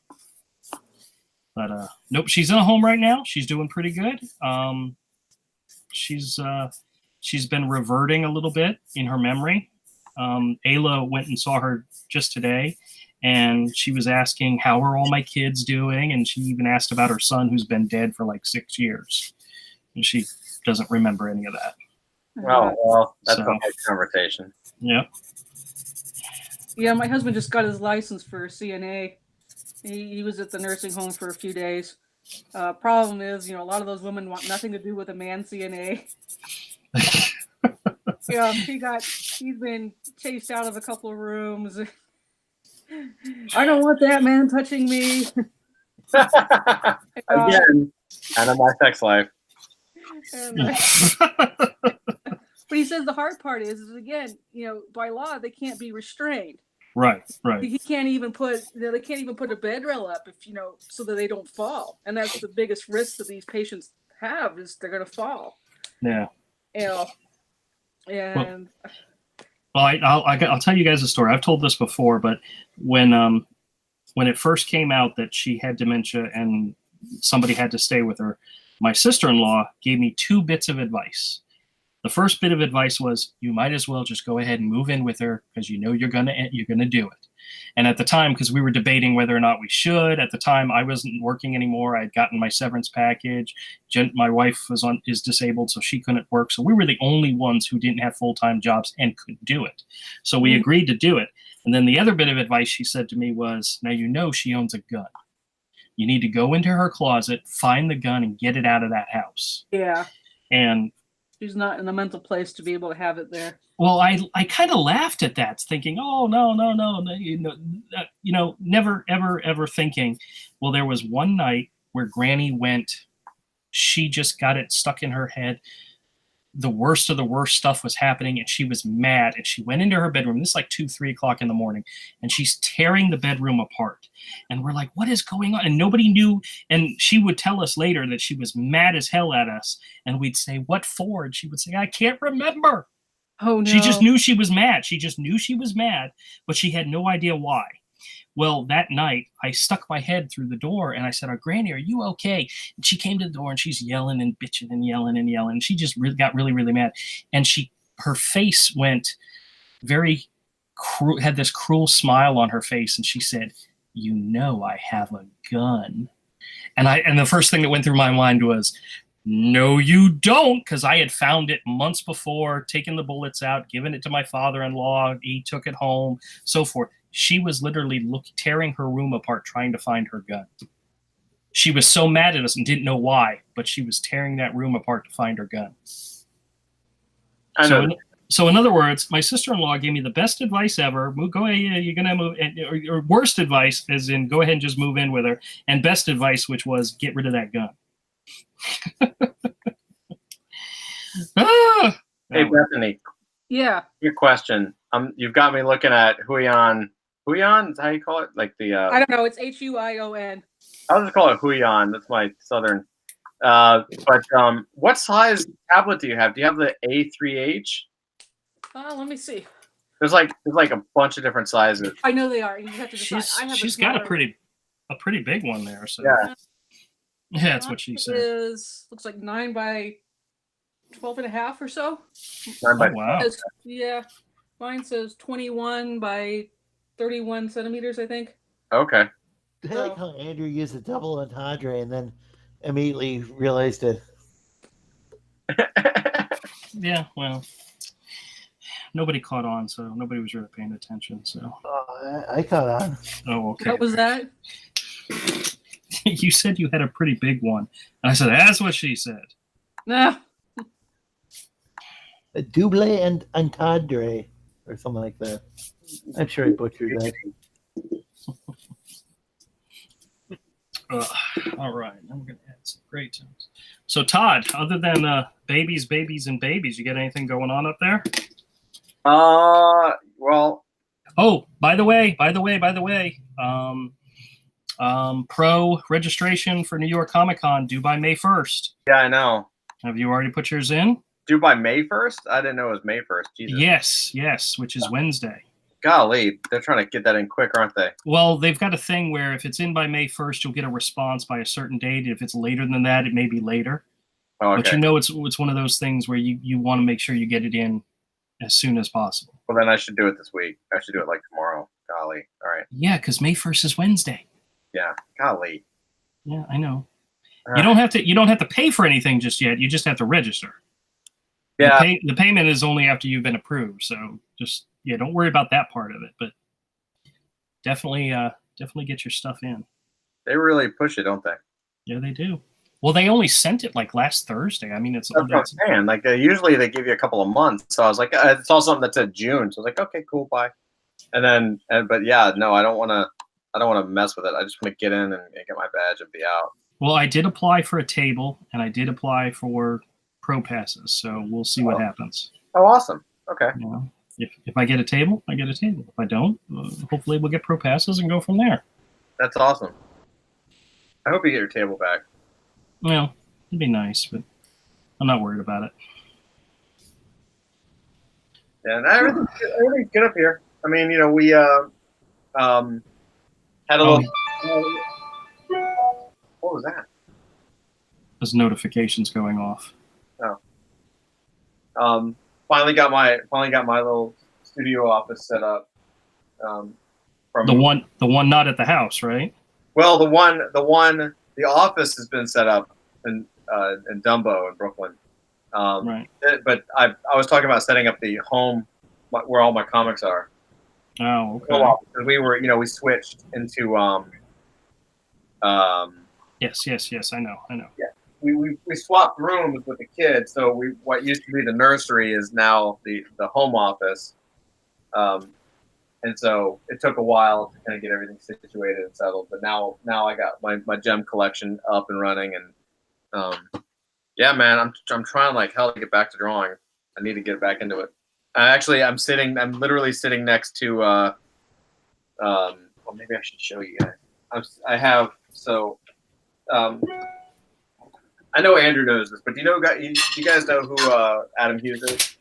But nope, she's in a home right now. She's doing pretty good. She's been reverting a little bit in her memory. Ayla went and saw her just today, and she was asking, how are all my kids doing? And she even asked about her son, who's been dead for like 6 years. And she doesn't remember any of that. Well, that's a hard conversation. Yep. Yeah, my husband just got his license for CNA. He was at the nursing home for a few days. Problem is, a lot of those women want nothing to do with a man CNA. He's been chased out of a couple of rooms. I don't want that man touching me. Again, out of my sex life. But he says the hard part is again, by law they can't be restrained. Right. He can't even put they can't even put a bed rail up if so that they don't fall, and that's the biggest risk that these patients have is they're going to fall. Yeah. And I'll tell you guys a story. I've told this before, but when it first came out that she had dementia and somebody had to stay with her, my sister-in-law gave me 2 bits of advice. The first bit of advice was, you might as well just go ahead and move in with her because you're gonna do it. And at the time, because we were debating whether or not we should, at the time I wasn't working anymore. I'd gotten my severance package. My wife is disabled, so she couldn't work. So we were the only ones who didn't have full-time jobs and could do it. So we agreed to do it. And then the other bit of advice she said to me was, now she owns a gun. You need to go into her closet, find the gun, and get it out of that house. Yeah. And she's not in a mental place to be able to have it there. well, I kind of laughed at that, thinking, oh, no, never, ever thinking, well, there was one night where Granny went, she just got it stuck in her head. The worst of the worst stuff was happening, and she was mad, and she went into her bedroom. This is like 2, 3 o'clock in the morning, and she's tearing the bedroom apart. And we're like, what is going on? And nobody knew. And she would tell us later that she was mad as hell at us. And we'd say, what for? And she would say, I can't remember. Oh, no. She just knew she was mad. She just knew she was mad, but she had no idea why. Well, that night, I stuck my head through the door, and I said, oh, Granny, are you okay? And she came to the door, and she's yelling and bitching and yelling and yelling. And she just got really, really mad. And her face went very had this cruel smile on her face, and she said, you know I have a gun. And the first thing that went through my mind was, no, you don't, because I had found it months before, taken the bullets out, given it to my father-in-law. He took it home, so forth. She was literally tearing her room apart trying to find her gun. She was so mad at us and didn't know why, but she was tearing that room apart to find her gun. So in other words, my sister-in-law gave me the best advice ever. Go ahead, you're gonna move, or worst advice, as in go ahead and just move in with her, and best advice, which was get rid of that gun. Hey, Bethany. Yeah. Your question. You've got me looking at Huion. Huion is how you call it? Like the. I don't know. It's Huion. I'll just call it Huion. That's my southern. But what size tablet do you have? Do you have the A3H? Let me see. There's like a bunch of different sizes. I know they are. You have to decide. She's got a pretty big one there. So yeah, that's what she said. Looks like 9 by 12.5 or so. 9 by wow. Yeah, mine says 21 by 31 centimeters, I think. Okay. I like how Andrew used a double entendre and then immediately realized it. Yeah, well, nobody caught on, so nobody was really paying attention. So I caught on. Oh, okay. What was that? You said you had a pretty big one, and I said that's what she said. Nah. A double and entendre or something like that. I'm sure I butchered that. All right, I'm going to add some great times. So, Todd, other than babies, and babies, you got anything going on up there? Well. Oh, by the way. Pro registration for New York Comic Con due by May 1st. Yeah, I know. Have you already put yours in? Due by May 1st? I didn't know it was May 1st. Jesus. Yes, which is Wednesday. Golly, they're trying to get that in quick, aren't they? Well, they've got a thing where if it's in by May 1st, you'll get a response by a certain date. If it's later than that, it may be later. Oh, okay. But you know, it's one of those things where you want to make sure you get it in as soon as possible. Well, then I should do it this week. I should do it like tomorrow. Golly. All right. Yeah, because May 1st is Wednesday. Yeah. Golly. Yeah, I know. You don't have to pay for anything just yet. You just have to register. Yeah. The payment is only after you've been approved. So just don't worry about that part of it. But definitely get your stuff in. They really push it, don't they? Yeah, they do. Well, they only sent it like last Thursday. I mean, that's what I'm saying. Like usually they give you a couple of months. So I was like, I saw something that said June. So I was like, okay, cool, bye. But yeah, no, I don't want to mess with it. I just want to get in and get my badge and be out. Well, I did apply for a table and I did apply for pro passes. So we'll see what happens. Oh, awesome. Okay. If I get a table, I get a table. If I don't, hopefully we'll get pro passes and go from there. That's awesome. I hope you get your table back. Well, it'd be nice, but I'm not worried about it. Yeah, and everything's good up here. I mean, we had a little. What was that? There's notifications going off. Oh. Finally got my little studio office set up. From the one not at the house, right? Well, the office has been set up in Dumbo in Brooklyn. Right. But I was talking about setting up the home where all my comics are. Oh, okay. Because we switched into Yes. I know. We swapped rooms with the kids, so what used to be the nursery is now the home office, and so it took a while to kind of get everything situated and settled. But now I got my gem collection up and running, and yeah, man, I'm trying like hell to get back to drawing. I need to get back into it. I'm literally sitting next to well, maybe I should show you guys. I know Andrew knows this, but do you guys know who Adam Hughes is?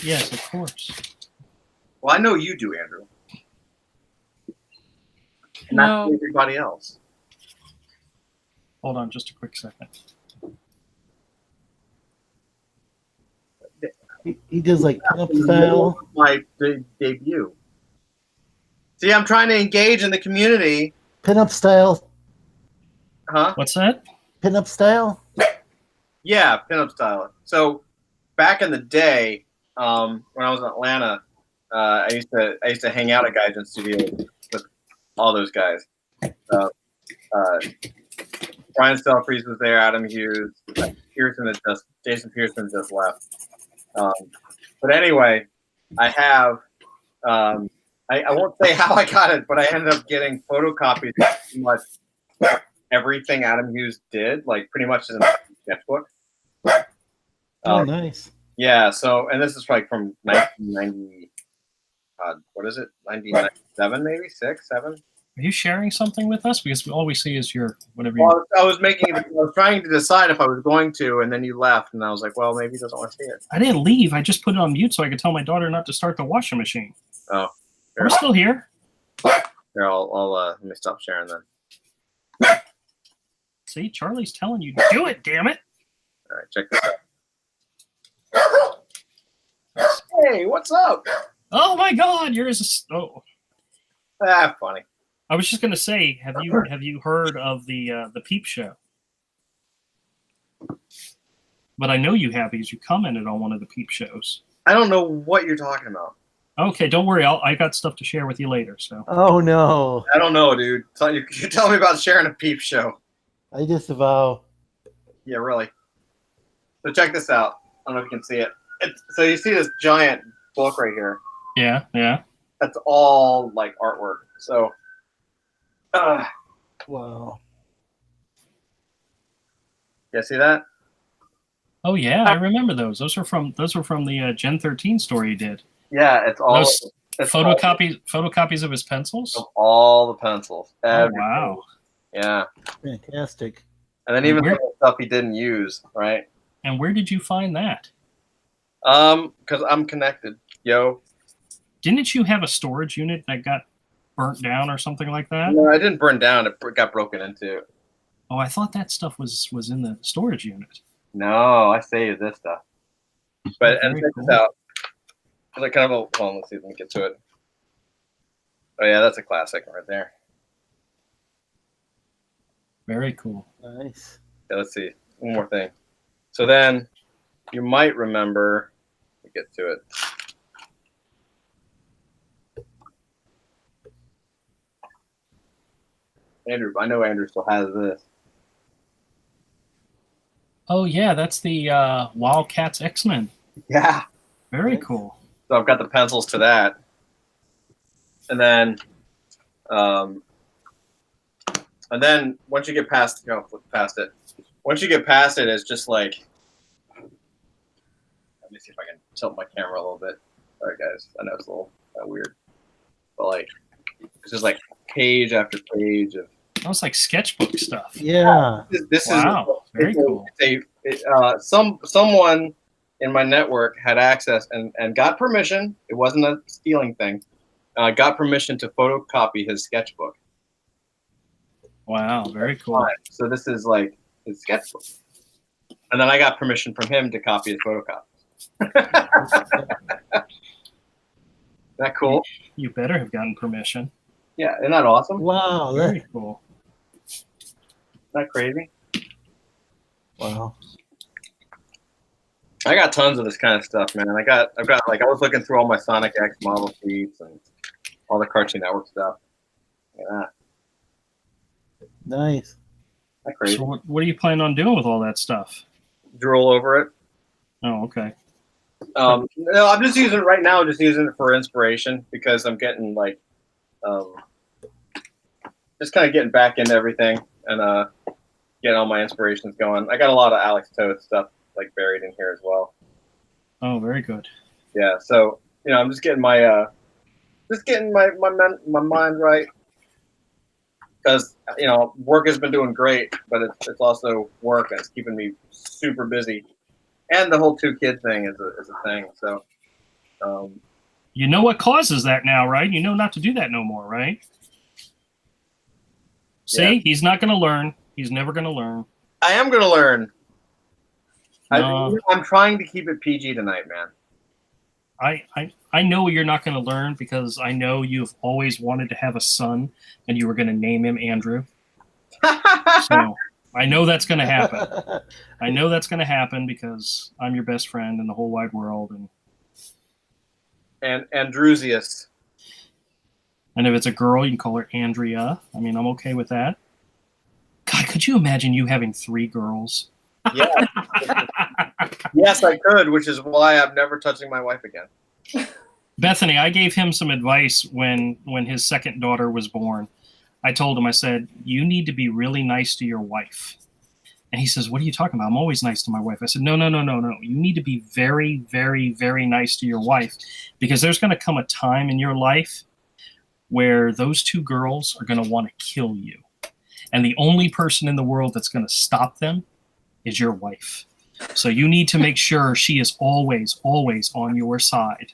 Yes, of course. Well, I know you do, Andrew. And No. not everybody else. Hold on just a quick second. He does like pinup style. My debut. See, I'm trying to engage in the community. Pinup style. Huh? What's that? Pinup style. Yeah, pinup style. So back in the day, when I was in Atlanta, I used to hang out at Gaijin Studio with all those guys. Brian Stelfreeze was there, Adam Hughes, Jason Pearson just left. But anyway, I have I won't say how I got it, but I ended up getting photocopies of pretty much everything Adam Hughes did, like pretty much in a sketchbook. Oh, nice. Yeah, so, and this is like from 1990, what is it, 1997 maybe, 6, 7? Are you sharing something with us? Because all we see is your whatever. Well, I was trying to decide if I was going to, and then you left, and I was like, well, maybe he doesn't want to see it. I didn't leave. I just put it on mute so I could tell my daughter not to start the washing machine. Oh. We're still here. Here, I'll let me stop sharing then. See, Charlie's telling you, do it, damn it. All right, check this out. Hey, what's up? Oh my God, yours is. Oh, Funny. I was just gonna say, have you heard of the Peep Show? But I know you have because you commented on one of the Peep shows. I don't know what you're talking about. Okay, don't worry. I got stuff to share with you later. So. Oh no. I don't know, dude. You're telling me about sharing a Peep show. I disavow. Yeah, really. So check this out. I don't know if you can see it. So you see this giant book right here. Yeah. That's all like artwork. So. Wow. Yeah, see that? Oh yeah, I remember those. Those were from the Gen 13 store you did. Yeah, it's all Those photocopies of his pencils. of all the pencils. Oh wow. Yeah. Fantastic. And then even some of the stuff he didn't use, right? And where did you find that? Because I'm connected, yo. Didn't you have a storage unit that got burnt down or something like that? No, I didn't burn down. It got broken into. Oh, I thought that stuff was in the storage unit. No, I saved this stuff. But and Very check cool. this out. Like kind of hold on, let's see if we can get to it. Oh yeah, that's a classic right there. Very cool. Nice. Yeah, let's see. One more thing. So then you might remember, we get to it. Andrew, I know Andrew still has this. Oh yeah, that's the Wildcats X-Men. Yeah. Very cool. So I've got the pencils to that. And then once you get past, flip past it. Once you get past it, it's just like, let me see if I can tilt my camera a little bit. Sorry guys, I know it's a little weird, but like, it's just like page after page of. That was like sketchbook stuff. Yeah. This Wow. Very cool. Someone in my network had access and got permission. It wasn't a stealing thing. Got permission to photocopy his sketchbook. Wow. Very cool. So this is like his sketchbook. And then I got permission from him to copy his photocopies. Isn't that cool? You better have gotten permission. Yeah, isn't that awesome? Wow. Very cool. Isn't that crazy? Wow. I got tons of this kind of stuff, man. I've got like, I was looking through all my Sonic X model sheets and all the Cartoon Network stuff. Look at Nice. Not crazy. So what are you planning on doing with all that stuff? Drool over it. Oh, okay. No, I'm just using it right now. Just using it for inspiration because I'm getting like, just kind of getting back into everything and getting all my inspirations going. I got a lot of Alex Toth stuff like buried in here as well. Oh, very good. Yeah, so I'm just getting my mind right because work has been doing great, but it's also work that's keeping me super busy, and the whole 2 kid thing is a thing. So, You know what causes that now, right? You know not to do that no more, right? See, Yeah. he's not going to learn. He's never going to learn. I am gonna learn. No. I'm trying to keep it PG tonight, man. I know you're not going to learn because I know you've always wanted to have a son and you were going to name him Andrew. So I know that's going to happen. I know that's going to happen because I'm your best friend in the whole wide world. And Andrusius. And if it's a girl, you can call her Andrea. I mean, I'm okay with that. God, could you imagine you having 3 girls? Yeah. Yes, I could, which is why I'm never touching my wife again. Bethany, I gave him some advice when his second daughter was born. I told him, I said, you need to be really nice to your wife. And he says, what are you talking about? I'm always nice to my wife. I said, no. You need to be very, very, very nice to your wife because there's going to come a time in your life where those 2 girls are going to want to kill you. And the only person in the world that's going to stop them is your wife. So you need to make sure she is always, always on your side.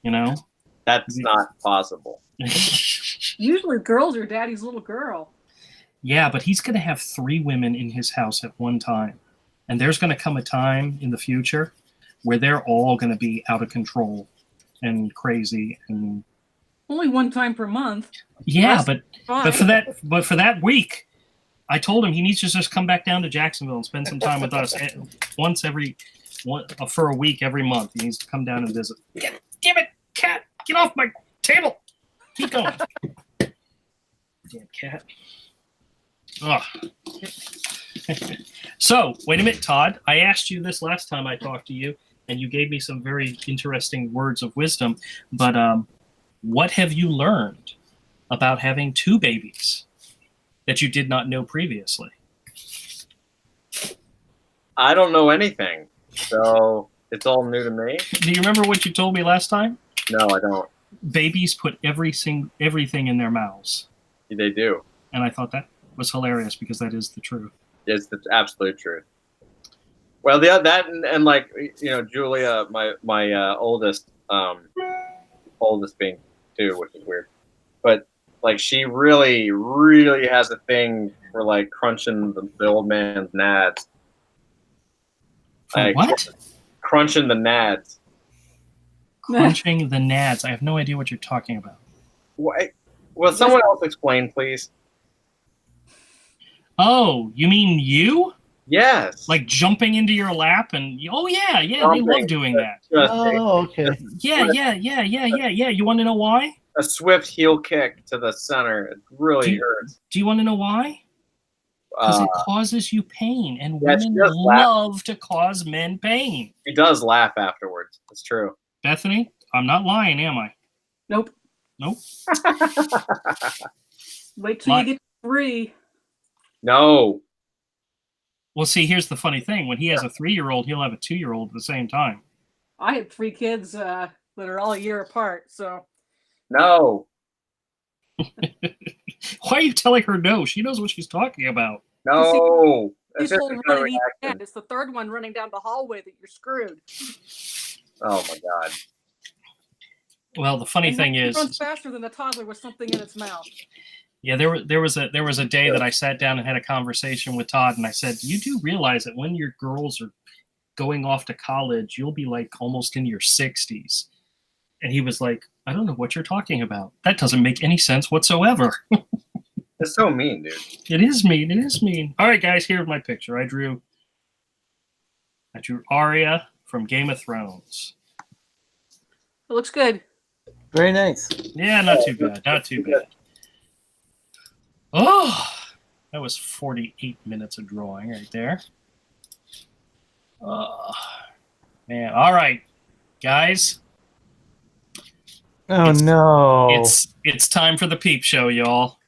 That's not possible. Usually girls are daddy's little girl. Yeah, but he's going to have 3 women in his house at one time. And there's going to come a time in the future where they're all going to be out of control and crazy. And Only one time per month. yeah, That's but for that week, I told him he needs to just come back down to Jacksonville and spend some time with us for a week every month. He needs to come down and visit. Damn it, cat! Get off my table! Keep going. Damn cat. Oh. So, wait a minute, Todd. I asked you this last time I talked to you, and you gave me some very interesting words of wisdom. But what have you learned about having 2 babies that you did not know previously? I don't know anything, so it's all new to me. Do you remember what you told me last time? No, I don't. Babies put everything in their mouths. They do. And I thought that was hilarious because that is the truth. It's the absolute truth. Well, that and like Julia, my oldest being 2, which is weird, but like she really, really has a thing for like crunching the old man's nads. For Like, what? Crunching the nads. Crunching the nads. I have no idea what you're talking about. What? Will someone else explain, please? Oh, you mean you? Yes. Like jumping into your lap and they love doing that. Oh, okay. Yeah. You want to know why? A swift heel kick to the center. It really hurts. Do you want to know why? Because it causes you pain, and women love to cause men pain. He does laugh afterwards. It's true. Bethany, I'm not lying, am I? Nope. Wait till you get 3. No. Well, see, here's the funny thing. When he has a 3-year-old, he'll have a 2-year-old at the same time. I had 3 kids that are all a year apart, so. No. Why are you telling her no? She knows what she's talking about. No. It's the 3rd one running down the hallway that you're screwed. Oh my God. Well, the funny thing is, it runs faster than a toddler with something in its mouth. Yeah, there was a day that I sat down and had a conversation with Todd, and I said, "You do realize that when your girls are going off to college, you'll be like almost in your 60s." And he was like, "I don't know what you're talking about. That doesn't make any sense whatsoever." It's so mean, dude. It is mean. It is mean. All right, guys, here's my picture. I drew Arya from Game of Thrones. It looks good. Very nice. Yeah, not too bad. Not too bad. Oh, That was 48 minutes of drawing right there. Man. All right, guys. Oh no! It's time for the peep show, y'all.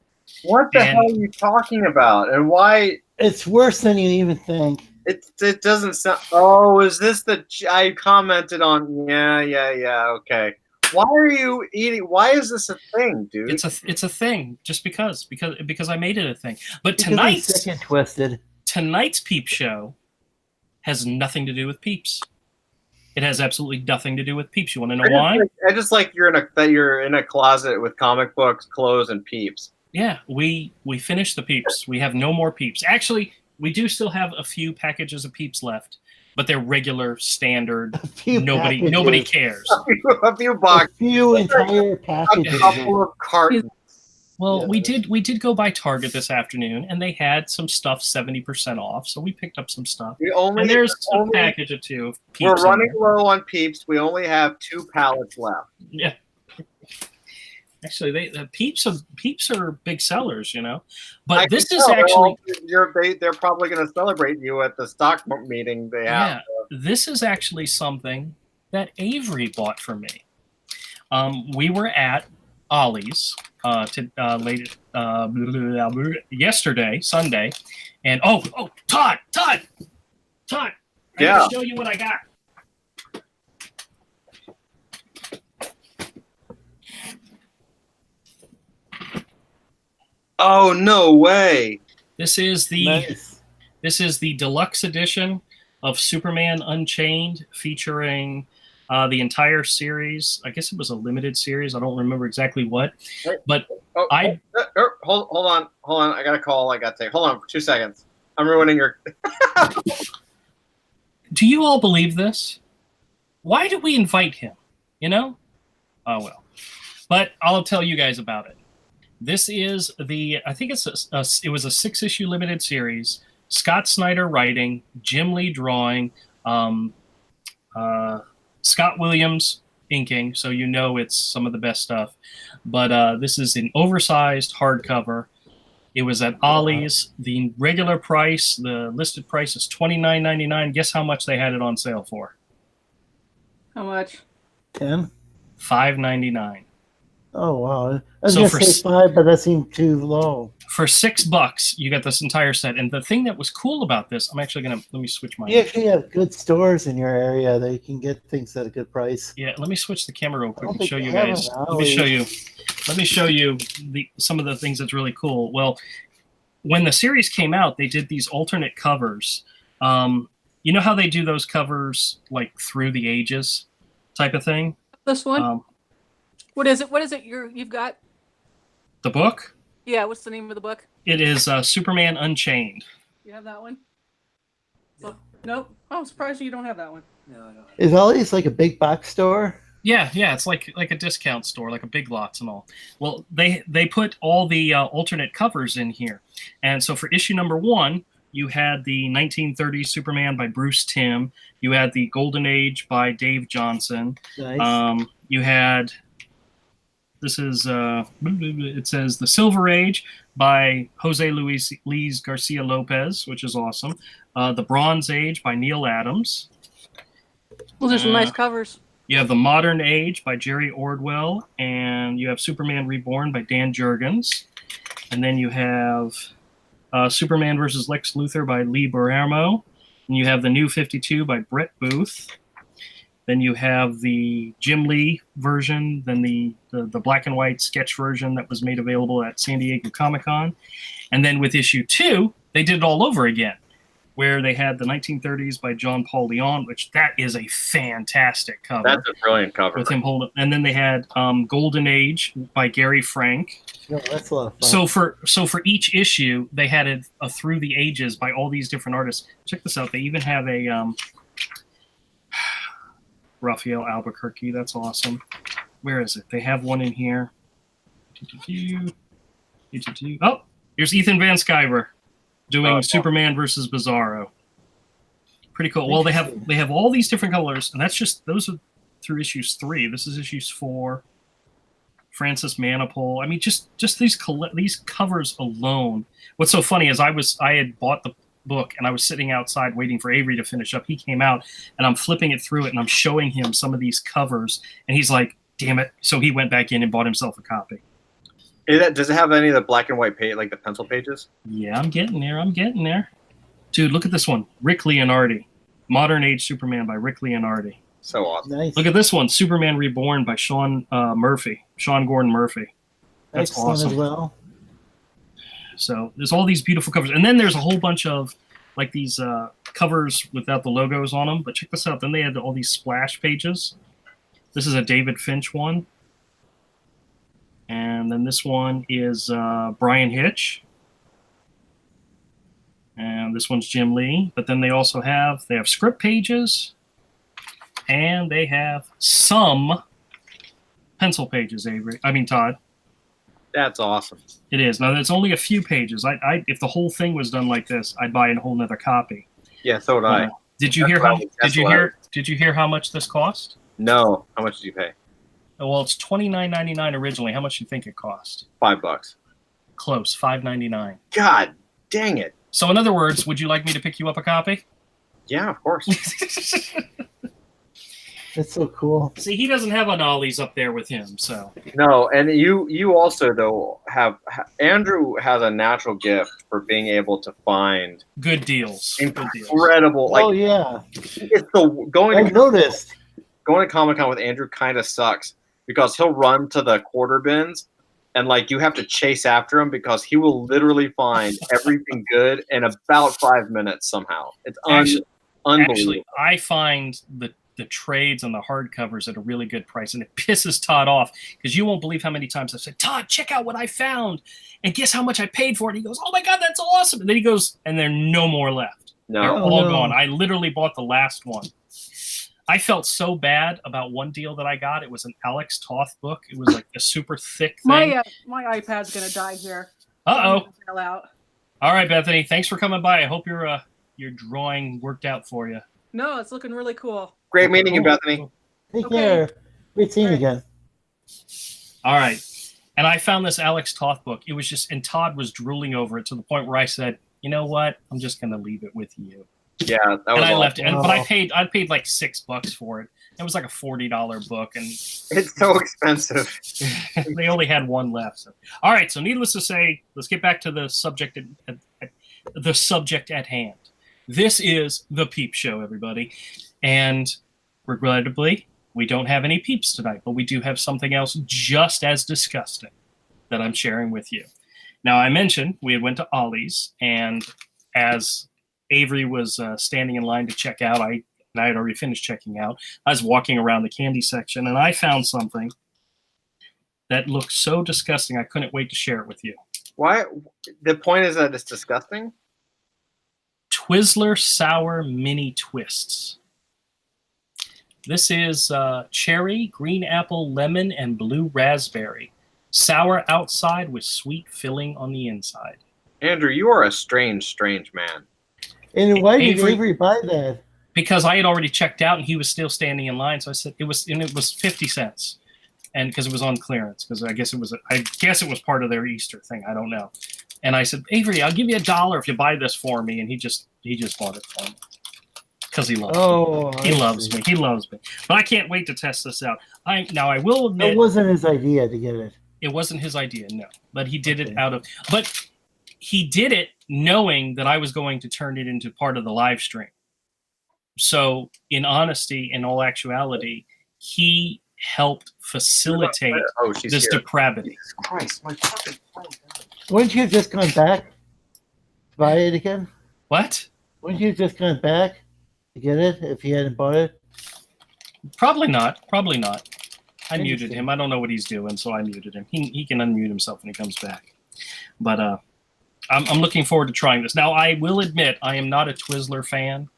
What the hell are you talking about? And why? It's worse than you even think. It doesn't sound. Oh, is this the? I commented on. Yeah. Okay. Why are you eating? Why is this a thing, dude? It's a thing just because I made it a thing. But Because he's sick and twisted. Tonight's peep show has nothing to do with peeps. It has absolutely nothing to do with peeps. You want to know why? I just like you're in a closet with comic books, clothes, and peeps. Yeah, we finished the peeps. We have no more peeps. Actually, we do still have a few packages of peeps left, but they're regular, standard. Nobody cares. A few boxes. A few entire packages. A couple of cartons. Well, Yeah. we did go by Target this afternoon, and they had some stuff 70% off, so we picked up some stuff. And there's a package or two of peeps. We're running low on peeps. We only have 2 pallets left. Yeah. Actually, the peeps are big sellers, you know. But this is actually they're probably going to celebrate you at the stock meeting they have. Yeah, this is actually something that Avery bought for me. We were at Ollie's yesterday, Sunday, and Todd, I gotta show you what I got. Oh, no way. This is the deluxe edition of Superman Unchained, featuring the entire series. I guess it was a limited series. I don't remember exactly what. But hold on. I got a call. I got to take. Hold on for 2 seconds. I'm ruining your. Do you all believe this? Why did we invite him? You know? Oh well. But I'll tell you guys about it. This is I think it was a 6-issue limited series. Scott Snyder writing, Jim Lee drawing, Scott Williams inking, so you know it's some of the best stuff. But this is an oversized hardcover. It was at Ollie's. The regular price, the listed price is $29.99. Guess how much they had it on sale for? How much? 10? $5.99. Oh wow! I was gonna say 5, but that seemed too low. For $6, you got this entire set. And the thing that was cool about this, I'm actually gonna let me switch my. You actually have good stores in your area that you can get things at a good price. Yeah, let me switch the camera real quick and show you guys. Let me show you some of the things that's really cool. Well, when the series came out, they did these alternate covers. You know how they do those covers like through the ages type of thing? This one? What is it? What is it you've got? The book? Yeah, what's the name of the book? It is Superman Unchained. You have that one? Oh, nope. Oh, I'm surprised you don't have that one. No, I don't. Is Ollie's like a big box store? Yeah, it's like a discount store, like a Big Lots and all. Well, they put all the alternate covers in here. And so for issue number 1, you had the 1930s Superman by Bruce Timm. You had the Golden Age by Dave Johnson. Nice. You had... This is, it says The Silver Age by Jose Luis Garcia Lopez, which is awesome. The Bronze Age by Neil Adams. Well, there's some nice covers. You have The Modern Age by Jerry Ordwell, and you have Superman Reborn by Dan Jurgens. And then you have Superman versus Lex Luthor by Lee Bermejo. And you have The New 52 by Brett Booth. Then you have the Jim Lee version, then the black and white sketch version that was made available at San Diego Comic-Con. And then with issue 2, they did it all over again, where they had the 1930s by John Paul Leon, which that is a fantastic cover. That's a brilliant cover. With him holding, and then they had Golden Age by Gary Frank. No, that's a lot of fun. So for each issue, they had a Through the Ages by all these different artists. Check this out. They even have a Raphael Albuquerque. That's awesome. Where is it? They have one in here. Oh, here's Ethan Van Sciver doing Superman versus Bizarro. Pretty cool. Well, they have all these different colors, and those are through issues 3. This is issues 4, Francis Manipul. I mean, just these covers alone. What's so funny is I had bought the book and I was sitting outside waiting for Avery to finish up. He came out and I'm flipping it through it and I'm showing him some of these covers and he's like, damn it. So he went back in and bought himself a copy. Does it have any of the black and white page, like the pencil pages? Yeah, I'm getting there. Dude, look at this one. Rick Leonardi. Modern Age Superman by Rick Leonardi. So awesome. Nice. Look at this one. Superman Reborn by Sean Gordon Murphy. That's Excellent awesome. as well. So there's all these beautiful covers. And then there's a whole bunch of like these covers without the logos on them. But check this out. Then they had all these splash pages. This is a David Finch one. And then this one is Brian Hitch. And this one's Jim Lee. But then they also have script pages. And they have some pencil pages, Todd. That's awesome. It is. Now, there's only a few pages. If the whole thing was done like this, I'd buy a whole nother copy. Yeah, so would I. Did you hear how much this cost? No. How much did you pay? Well, it's $29.99 originally. How much do you think it cost? $5. Close, $5.99. God dang it. So, in other words, would you like me to pick you up a copy? Yeah, of course. That's so cool. See, he doesn't have an Ollie's up there with him, so. No, and you also though Andrew has a natural gift for being able to find good deals. Incredible. Oh yeah. It's going to Comic-Con with Andrew kind of sucks because he'll run to the quarter bins and like you have to chase after him because he will literally find everything good in about 5 minutes somehow. It's unbelievable. Actually, I find the trades and the hardcovers at a really good price, and it pisses Todd off because you won't believe how many times I've said, Todd, check out what I found, and guess how much I paid for it. And he goes, oh my God, that's awesome. And then he goes, and there are no more left. No. They're all gone. I literally bought the last one. I felt so bad about one deal that I got. It was an Alex Toth book. It was like a super thick thing. My iPad's gonna die here. Uh-oh. Out. All right, Bethany. Thanks for coming by. I hope your drawing worked out for you. No, it's looking really cool. Great meeting you, Bethany. Take care. Great seeing you again. All right. And I found this Alex Toth book. It was just, and Todd was drooling over it to the point where I said, you know what? I'm just going to leave it with you. Yeah, that was and I awesome. left it. But I paid like $6 for it. It was like a $40 book, and it's so expensive. They only had one left. So. All right. So, needless to say, let's get back to the subject at hand. This is the Peep Show, everybody, and regrettably, we don't have any peeps tonight, but we do have something else just as disgusting that I'm sharing with you. Now, I mentioned we had went to Ollie's, and as Avery was standing in line to check out, I had already finished checking out. I was walking around the candy section, and I found something that looked so disgusting, I couldn't wait to share it with you. Why? The point is that it's disgusting? Twizzler Sour Mini Twists. This is cherry, green apple, lemon, and blue raspberry. Sour outside with sweet filling on the inside. Andrew, you are a strange, strange man. And why did Avery buy that? Because I had already checked out and he was still standing in line. So I said it was 50 cents. And because it was on clearance, because I guess it was part of their Easter thing. I don't know. And I said, Avery, I'll give you $1 if you buy this for me. And he just bought it for me. Because he loves me. He loves me. He loves me. But I can't wait to test this out. I will admit it wasn't his idea to get it. It wasn't his idea, no. But he did it but he did it knowing that I was going to turn it into part of the live stream. So in honesty, in all actuality, he helped facilitate this depravity. Jesus Christ, my fucking phone. Wouldn't you have just gone back to buy it again? What? Wouldn't you have just gone back to get it if he hadn't bought it? Probably not. I muted him. I don't know what he's doing, so I muted him. He can unmute himself when he comes back. But I'm looking forward to trying this. Now, I will admit I am not a Twizzler fan.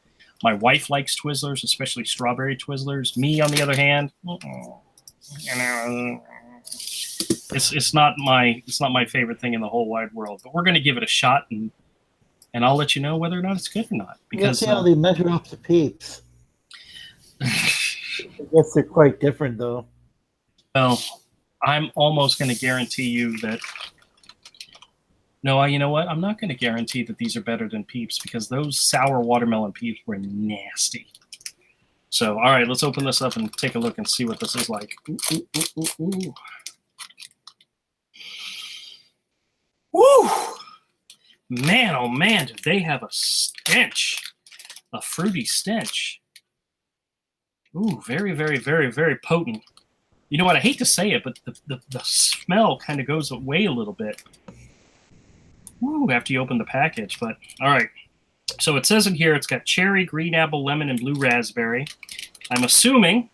My wife likes Twizzlers, especially strawberry Twizzlers. Me, on the other hand, it's not my favorite thing in the whole wide world. But we're going to give it a shot, and I'll let you know whether or not it's good or not. Because see how they measure up to Peeps. I guess they're quite different, though. Well, I'm almost going to guarantee you that. No, you know what? I'm not going to guarantee that these are better than Peeps because those sour watermelon Peeps were nasty. So, all right, let's open this up and take a look and see what this is like. Ooh, ooh, ooh, ooh, ooh. Woo! Man, oh man, do they have a stench. A fruity stench. Ooh, very, very, very, very potent. You know what? I hate to say it, but the smell kind of goes away a little bit. Ooh, after you open the package. But, all right. So it says in here it's got cherry, green apple, lemon, and blue raspberry. I'm assuming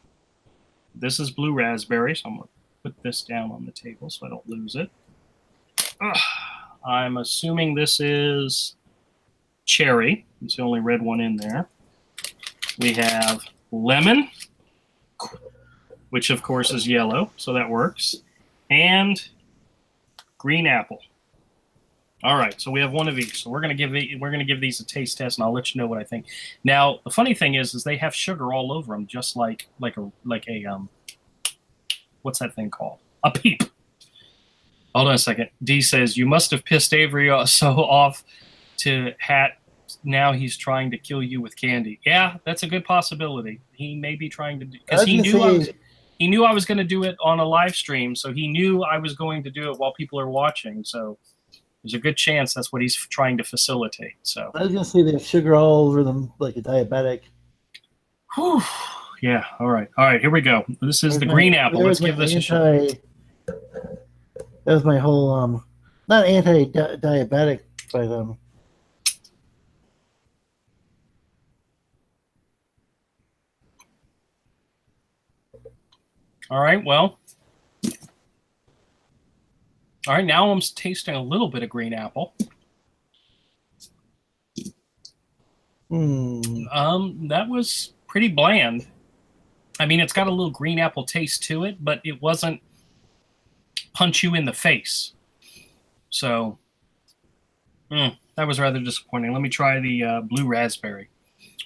this is blue raspberry, so I'm going to put this down on the table so I don't lose it. Ugh. I'm assuming this is cherry. It's the only red one in there. We have lemon, which of course is yellow, so that works, and green apple. All right, so we have one of each. So we're gonna give these a taste test, and I'll let you know what I think. Now, the funny thing is they have sugar all over them, just like a what's that thing called? A Peep. Hold on a second. D says, you must have pissed Avery so off to hat. Now he's trying to kill you with candy. Yeah, that's a good possibility. He may be trying to do because he knew I was going to do it on a live stream, so he knew I was going to do it while people are watching. So there's a good chance that's what he's trying to facilitate. So I was going to say they have sugar all over them like a diabetic. Whew. Yeah, all right. Here we go. This is the green apple. Let's give this a shot. That was my whole not anti-diabetic, but all right, well. All right, now I'm tasting a little bit of green apple. That was pretty bland. I mean, it's got a little green apple taste to it, but it wasn't punch you in the face. So, that was rather disappointing. Let me try the blue raspberry.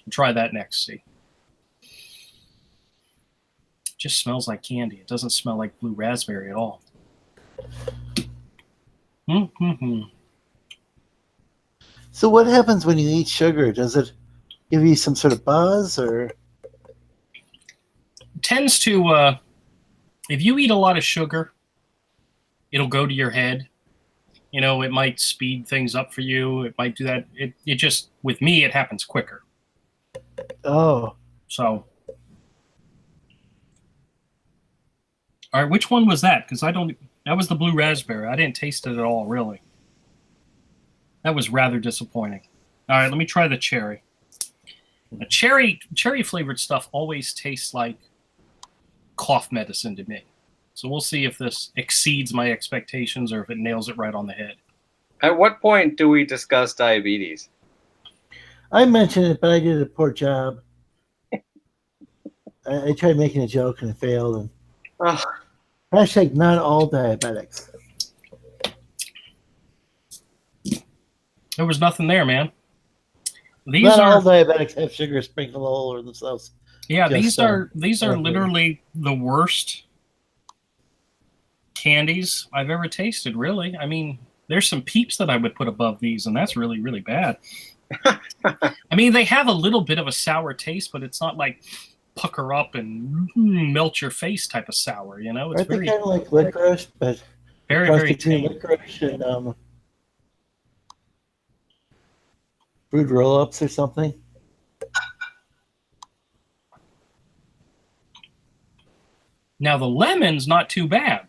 We'll try that next, see. It just smells like candy. It doesn't smell like blue raspberry at all. So what happens when you eat sugar? Does it give you some sort of buzz, or? Tends to, if you eat a lot of sugar, it'll go to your head. You know, it might speed things up for you. It might do that. It just, with me, it happens quicker. Oh. So. All right, which one was that? Because that was the blue raspberry. I didn't taste it at all, really. That was rather disappointing. All right, let me try the cherry. The cherry flavored stuff always tastes like cough medicine to me. So we'll see if this exceeds my expectations or if it nails it right on the head. At what point do we discuss diabetes? I mentioned it, but I did a poor job. I tried making a joke and it failed. And hashtag not all diabetics. There was nothing there, man. Not all diabetics have sugar sprinkled all over themselves. Yeah, these are literally the worst candies I've ever tasted, really. I mean, there's some Peeps that I would put above these, and that's really, really bad. I mean, they have a little bit of a sour taste, but it's not like pucker up and melt your face type of sour, you know? It's kind of like licorice, but very, very between licorice and fruit roll-ups or something. Now, the lemon's not too bad.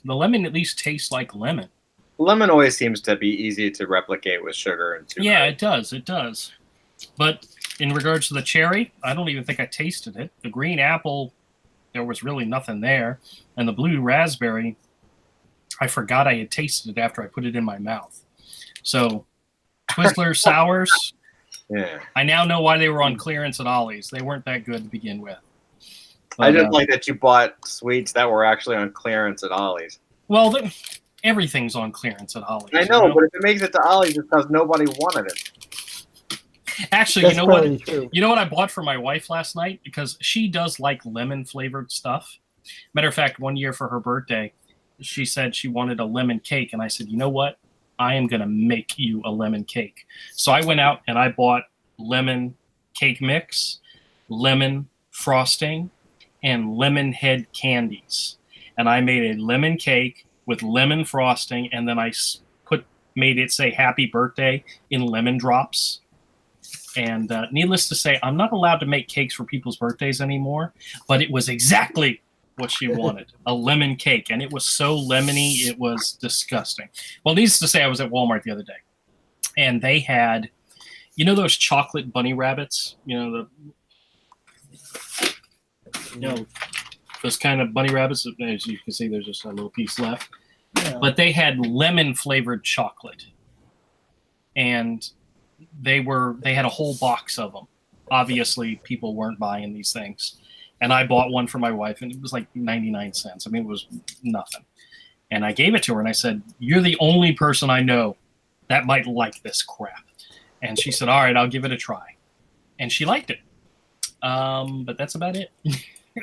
The lemon at least tastes like lemon. Lemon always seems to be easy to replicate with sugar and sugar. Yeah, it does. It does. But in regards to the cherry, I don't even think I tasted it. The green apple, there was really nothing there. And the blue raspberry, I forgot I had tasted it after I put it in my mouth. So, Twizzler sours, yeah. I now know why they were on clearance at Ollie's. They weren't that good to begin with. But, I didn't like that you bought sweets that were actually on clearance at Ollie's. Well, everything's on clearance at Ollie's. I know, but if it makes it to Ollie's, it's because nobody wanted it. Actually, That's you know what? probably true. You know what I bought for my wife last night? Because she does like lemon flavored stuff. Matter of fact, one year for her birthday, she said she wanted a lemon cake, and I said, you know what? I am going to make you a lemon cake. So I went out and I bought lemon cake mix, lemon frosting, and lemon head candies. And I made a lemon cake with lemon frosting, and then I made it say happy birthday in lemon drops. And needless to say, I'm not allowed to make cakes for people's birthdays anymore, but it was exactly what she wanted, a lemon cake. And it was so lemony, it was disgusting. Well, needless to say, I was at Walmart the other day, and they had, you know, those chocolate bunny rabbits, those kind of bunny rabbits. As you can see, there's just a little piece left. Yeah. But they had lemon flavored chocolate, and they had a whole box of them. Obviously, people weren't buying these things. And I bought one for my wife, and it was like 99 cents. I mean, it was nothing. And I gave it to her, and I said, you're the only person I know that might like this crap. And she said, all right, I'll give it a try. And she liked it. But that's about it.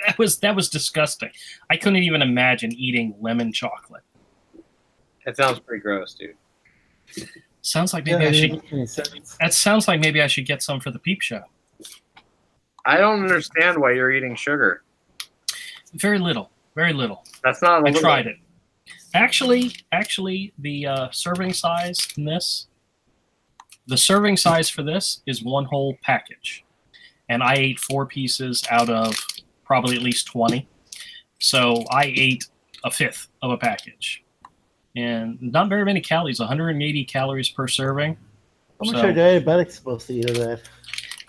That was disgusting. I couldn't even imagine eating lemon chocolate. That sounds pretty gross, dude. Sounds like maybe that sounds like maybe I should get some for the peep show. I don't understand why you're eating sugar. Very little. Very little. That's not. I tried it. Actually, the serving size in this, the serving size for this is one whole package, and I ate 4 pieces out of probably at least 20. So I ate a fifth of a package, and not very many calories. 180 calories per serving. How much are diabetics supposed to eat of that?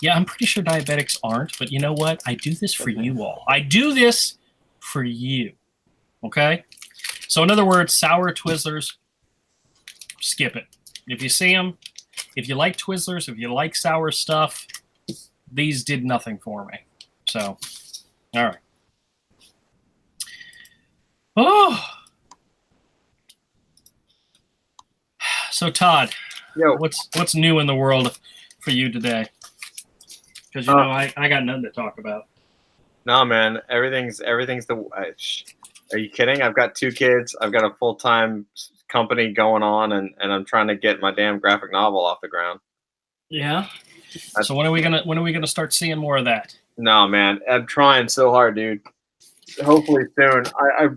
Yeah, I'm pretty sure diabetics aren't, but you know what? I do this for you all. I do this for you. Okay? So in other words, sour Twizzlers, skip it. If you see them, if you like Twizzlers, if you like sour stuff, these did nothing for me. So, all right. Oh. So Todd, Yo. what's new in the world for you today? Because I got nothing to talk about. No, man. Everything's are you kidding? I've got 2 kids. I've got a full-time company going on, and I'm trying to get my damn graphic novel off the ground. Yeah. So when are we gonna start seeing more of that? No, man. I'm trying so hard, dude. Hopefully soon. I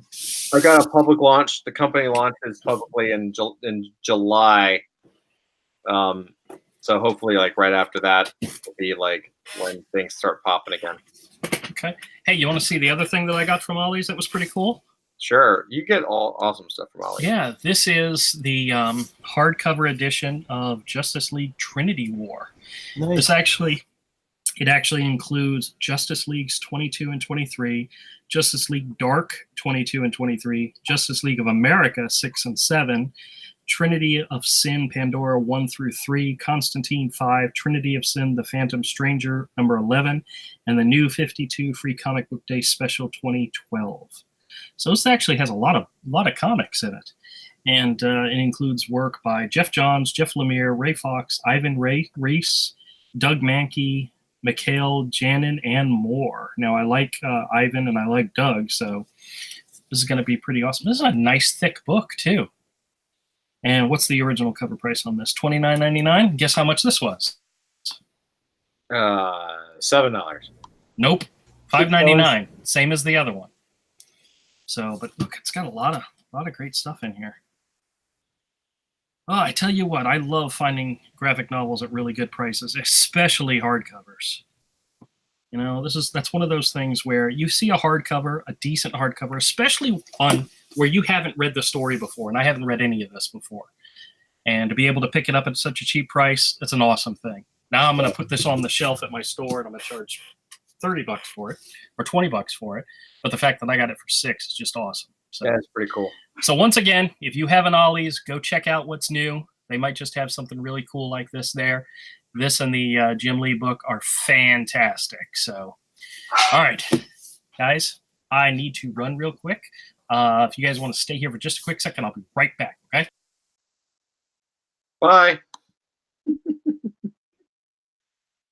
got a public launch. The company launches publicly in July. So hopefully, like right after that, will be like when things start popping again. Okay. Hey, you want to see the other thing that I got from Ollie's that was pretty cool? Sure. You get all awesome stuff from Ollie. Yeah, this is the hardcover edition of Justice League Trinity War. Nice. It actually includes Justice Leagues 22 and 23, Justice League Dark 22 and 23, Justice League of America 6 and 7, Trinity of Sin Pandora 1 through 3, Constantine 5, Trinity of Sin The Phantom Stranger number 11, and the new 52 Free Comic Book Day Special 2012. So this actually has a lot of comics in it, and it includes work by Jeff Johns, Jeff Lemire, Ray Fox, Ivan Reese, Doug Mankey, Mikhail Janin, and more. Now I like Ivan and I like Doug, so this is going to be pretty awesome. This is a nice thick book too. And what's the original cover price on this? $29.99. Guess how much this was? $7. Nope, $5.99. Same as the other one. So, but look, it's got a lot of great stuff in here. Oh, I tell you what, I love finding graphic novels at really good prices, especially hardcovers. You know, that's one of those things where you see a hardcover, a decent hardcover, especially one where you haven't read the story before, and I haven't read any of this before. And to be able to pick it up at such a cheap price, that's an awesome thing. Now I'm going to put this on the shelf at my store, and I'm going to charge $30 for it or $20 for it. But the fact that I got it for $6 is just awesome. So That's pretty cool. So once again, if you have an Ollie's, go check out what's new. They might just have something really cool like this there. This and the Jim Lee book are fantastic. So, all right, guys, I need to run real quick. If you guys want to stay here for just a quick second, I'll be right back, okay? Bye.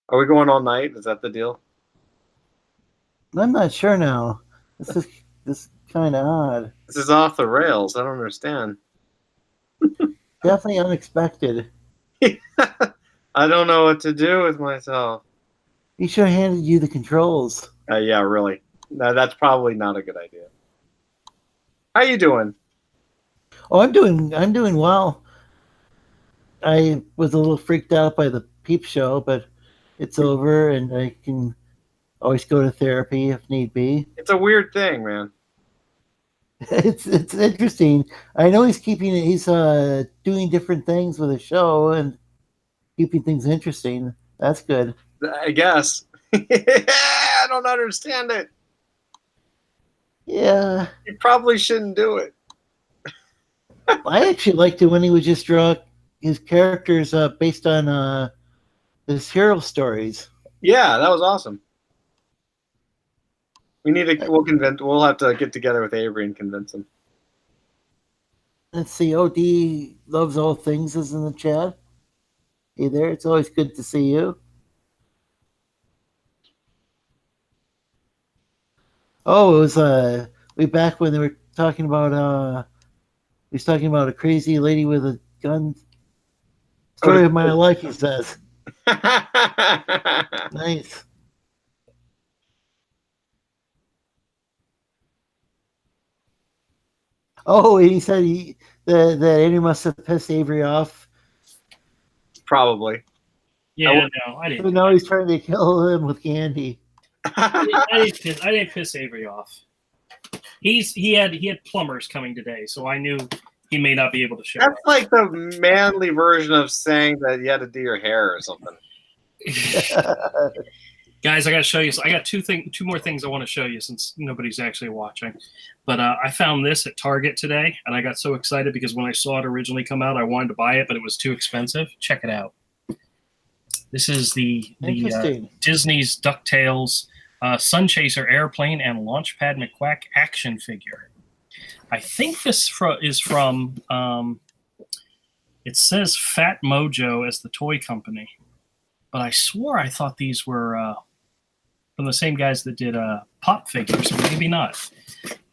Are we going all night? Is that the deal? I'm not sure now. This is This is kind of odd. This is off the rails. I don't understand. Definitely unexpected. I don't know what to do with myself. He should have handed you the controls. Yeah, really. No, that's probably not a good idea. How you doing? Oh, I'm doing well. I was a little freaked out by the Peep Show, but it's over, and I can always go to therapy if need be. It's a weird thing, man. It's interesting. I know he's doing different things with the show and keeping things interesting. That's good. I guess. I don't understand it. Yeah, You probably shouldn't do it. I actually liked it when he would just draw his characters based on his hero stories. Yeah, that was awesome. We'll have to get together with Avery and convince him. Let's see. OD loves all things is in the chat. Hey there. It's always good to see you. Oh, it was way back when they were talking about he was talking about a crazy lady with a gun. Story of my life, he says. Nice. Oh, and he said that Andrew must have pissed Avery off. Probably. Yeah, no, I But didn't. now he's trying to kill him with candy. I didn't piss Avery off. He had plumbers coming today, so I knew he may not be able to show That's up. like the manly version of saying that you had to do your hair or something. Guys, I got to show you. I got two more things I want to show you since nobody's actually watching. But I found this at Target today, and I got so excited because when I saw it originally come out, I wanted to buy it, but it was too expensive. Check it out. This is the Disney's DuckTales Sun Chaser Airplane and Launchpad McQuack action figure. I think this is from, it says Fat Mojo as the toy company, but I swore I thought these were from the same guys that did Pop figures, so maybe not.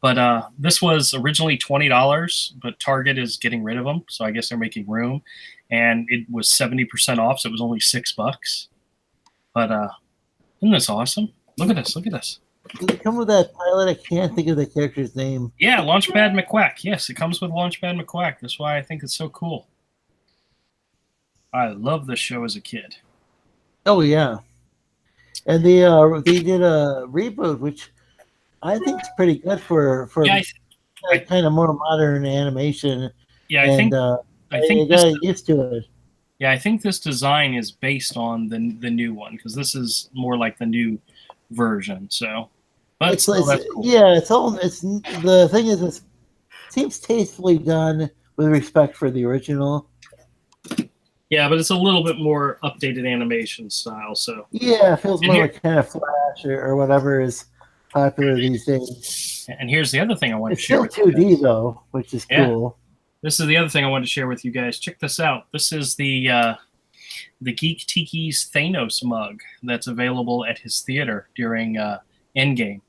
But this was originally $20, but Target is getting rid of them, so I guess they're making room. And it was 70% off, so it was only $6. But isn't this awesome? Look at this! Look at this! Does it come with that pilot? I can't think of the character's name. Yeah, Launchpad McQuack. Yes, it comes with Launchpad McQuack. That's why I think it's so cool. I loved this show as a kid. Oh yeah, and they did a reboot, which I think is pretty good for kind of more modern animation. Yeah, I think got used to it. Yeah, I think this design is based on the new one because this is more like the new version. So, but that's cool. Yeah, it's the thing is it seems tastefully done with respect for the original. Yeah, but it's a little bit more updated animation style. So yeah, it feels more like kind of Flash or whatever is popular these days. And here's the other thing I want to share. It's still 2D though, which is cool. This is the other thing I wanted to share with you guys. Check this out. This is the Geek Tiki's Thanos mug that's available at his theater during Endgame.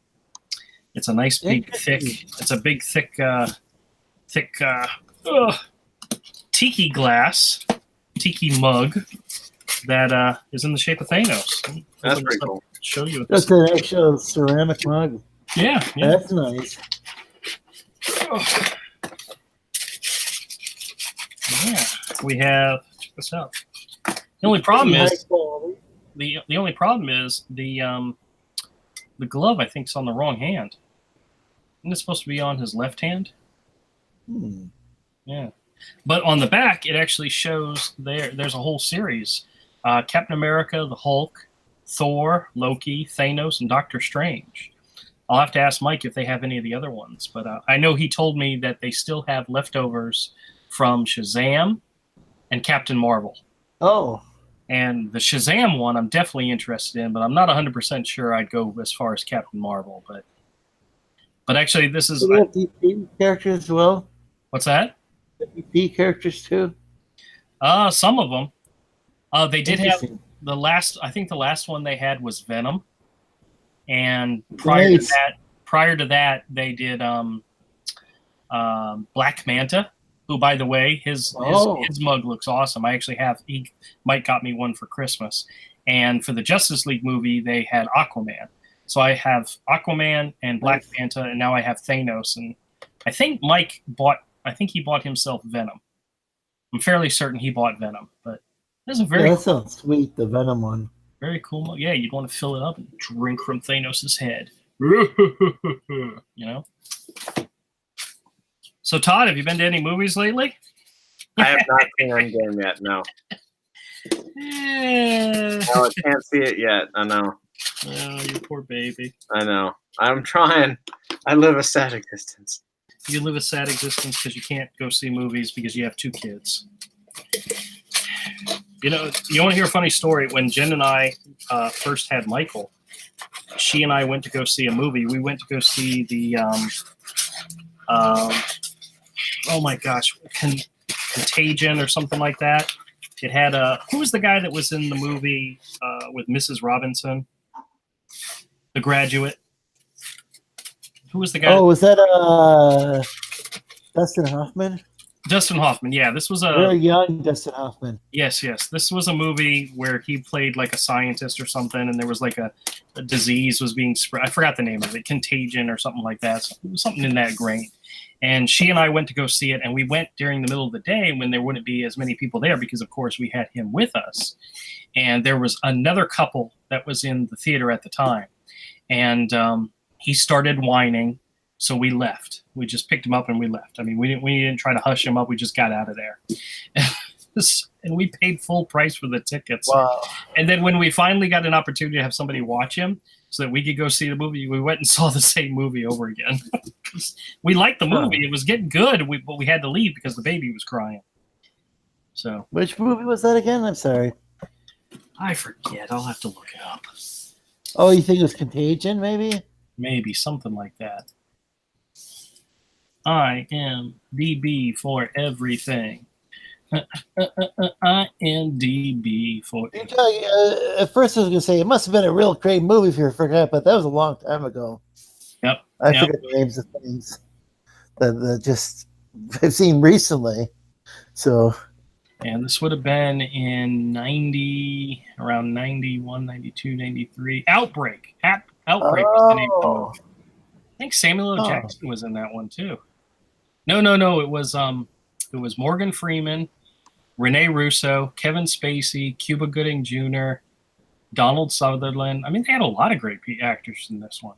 It's a nice big thick. It's a big thick tiki glass, tiki mug that is in the shape of Thanos. That's pretty cool. Show you. That's an actual ceramic mug. Yeah. That's nice. Oh. Yeah, we have. Check this out. The only problem is the only problem is the glove. I think is on the wrong hand. Isn't it supposed to be on his left hand? Yeah, but on the back it actually shows there's a whole series: Captain America, the Hulk, Thor, Loki, Thanos, and Doctor Strange. I'll have to ask Mike if they have any of the other ones, but I know he told me that they still have leftovers from Shazam and Captain Marvel. Oh. And the Shazam one I'm definitely interested in, but I'm not 100% sure I'd go as far as Captain Marvel. But actually, this is... Do they have DC characters as well? What's that? DC characters too? Some of them. They did have the last... I think the last one they had was Venom. And prior prior to that, they did Black Manta, who, by the way, his mug looks awesome. I actually have. Mike got me one for Christmas, and for the Justice League movie, they had Aquaman. So I have Aquaman and Black Manta, and now I have Thanos. And I think Mike bought. I think he bought himself Venom. I'm fairly certain he bought Venom, but this is a very that sounds sweet. The Venom one. very cool mug. Yeah, you'd want to fill it up and drink from Thanos' head. You know. So Todd, have you been to any movies lately? I have not seen Endgame yet. No, I can't see it yet. I know. Oh, you poor baby. I know. I'm trying. I live a sad existence. You live a sad existence because you can't go see movies because you have 2 kids. You know, you want to hear a funny story? When Jen and I first had Michael, she and I went to go see a movie. We went to go see the, oh my gosh, Contagion or something like that. It had who was the guy that was in the movie with Mrs. Robinson? The Graduate. Who was the guy? Oh, was that Dustin Hoffman? Dustin Hoffman. Yeah, this was a Very young Dustin Hoffman. Yes. This was a movie where he played like a scientist or something, and there was like a disease was being spread. I forgot the name of it, Contagion or something like that. Something in that grain. And she and I went to go see it, and we went during the middle of the day when there wouldn't be as many people there because, of course, we had him with us. And there was another couple that was in the theater at the time. And he started whining, so we left. We just picked him up and we left. I mean, we didn't try to hush him up. We just got out of there. And we paid full price for the tickets. Wow. And then when we finally got an opportunity to have somebody watch him so that we could go see the movie, we went and saw the same movie over again. We liked the movie. It was getting good, but we had to leave because the baby was crying. So, Which movie was that again? I'm sorry. I forget. I'll have to look it up. Oh, you think it was Contagion, maybe? Maybe something like that. I am DB for everything. I am DB for everything. At first I was going to say, it must have been a real great movie if you forgot, but that was a long time ago. Yep. I forget the names of things that just I've seen recently. So, and this would have been in 90, around 91, 92, 93. Outbreak. Outbreak was the name of the movie. I think Samuel L. Jackson was in that one too. No. It was Morgan Freeman, Rene Russo, Kevin Spacey, Cuba Gooding Jr., Donald Sutherland. I mean, they had a lot of great actors in this one.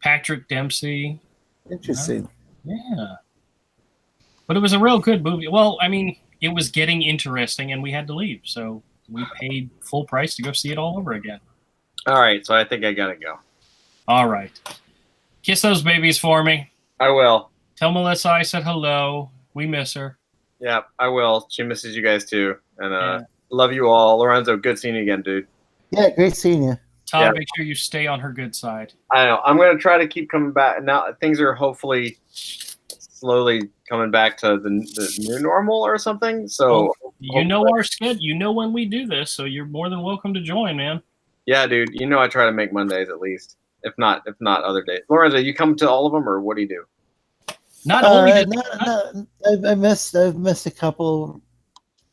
Patrick Dempsey. interesting. Yeah. But it was a real good movie. Well, I mean, it was getting interesting and we had to leave. So we paid full price to go see it all over again. All right, so I think I gotta go. All right. Kiss those babies for me. I will. Tell Melissa I said hello. We miss her. Yeah, I will. She misses you guys too. And love you all. Lorenzo, good seeing you again, dude. Yeah, great seeing you. Todd, make sure you stay on her good side. I know. I'm going to try to keep coming back. Now, things are hopefully slowly coming back to the new normal or something. So you know our schedule. You know when we do this, so you're more than welcome to join, man. Yeah, dude. You know I try to make Mondays at least, if not other days. Lorenzo, you come to all of them, or what do you do? Not only I've missed a couple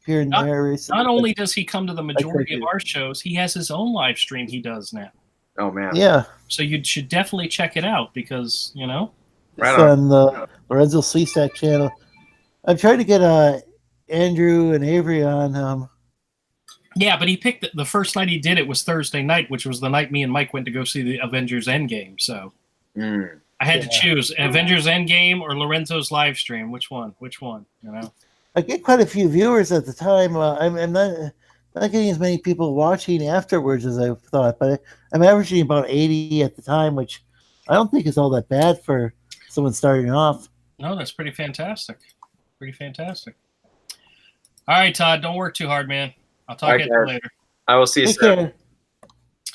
here and there recently. Not only does he come to the majority of our shows, he has his own live stream he does now. Oh man. Yeah. So you should definitely check it out because Right it's on the Lorenzo Sleestack channel. I'm trying to get Andrew and Avery on. Yeah, but he picked the first night he did it was Thursday night, which was the night me and Mike went to go see the Avengers Endgame. So I had to choose Avengers Endgame or Lorenzo's live stream. Which one? You know. I get quite a few viewers at the time. I'm not getting as many people watching afterwards as I thought, but I'm averaging about 80 at the time, which I don't think is all that bad for someone starting off. No, that's pretty fantastic. Pretty fantastic. All right, Todd, don't work too hard, man. I'll talk to you later. I will see you soon.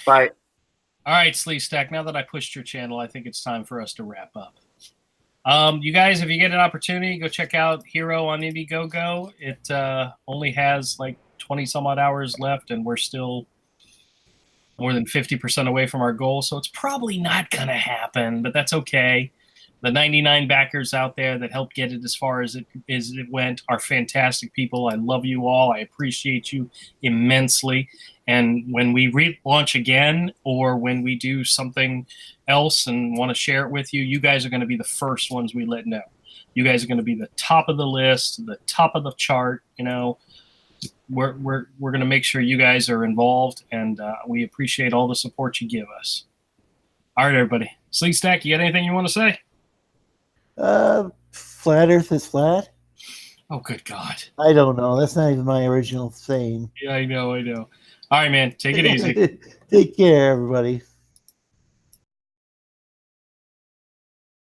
Bye. All right, Sleestack, now that I pushed your channel, I think it's time for us to wrap up. You guys, if you get an opportunity, go check out Hero on Indiegogo. It only has like 20 some odd hours left, and we're still more than 50% away from our goal. So it's probably not going to happen, but that's okay. The 99 backers out there that helped get it as far as it went are fantastic people. I love you all. I appreciate you immensely. And when we relaunch again, or when we do something else and want to share it with you, you guys are going to be the first ones we let know. You guys are going to be the top of the list, the top of the chart. You know, we're going to make sure you guys are involved, and we appreciate all the support you give us. All right, everybody. Sleek Stack, you got anything you want to say? Flat Earth is flat. Oh, good God. I don't know. That's not even my original saying. Yeah, I know. All right, man. Take it easy. Take care, everybody.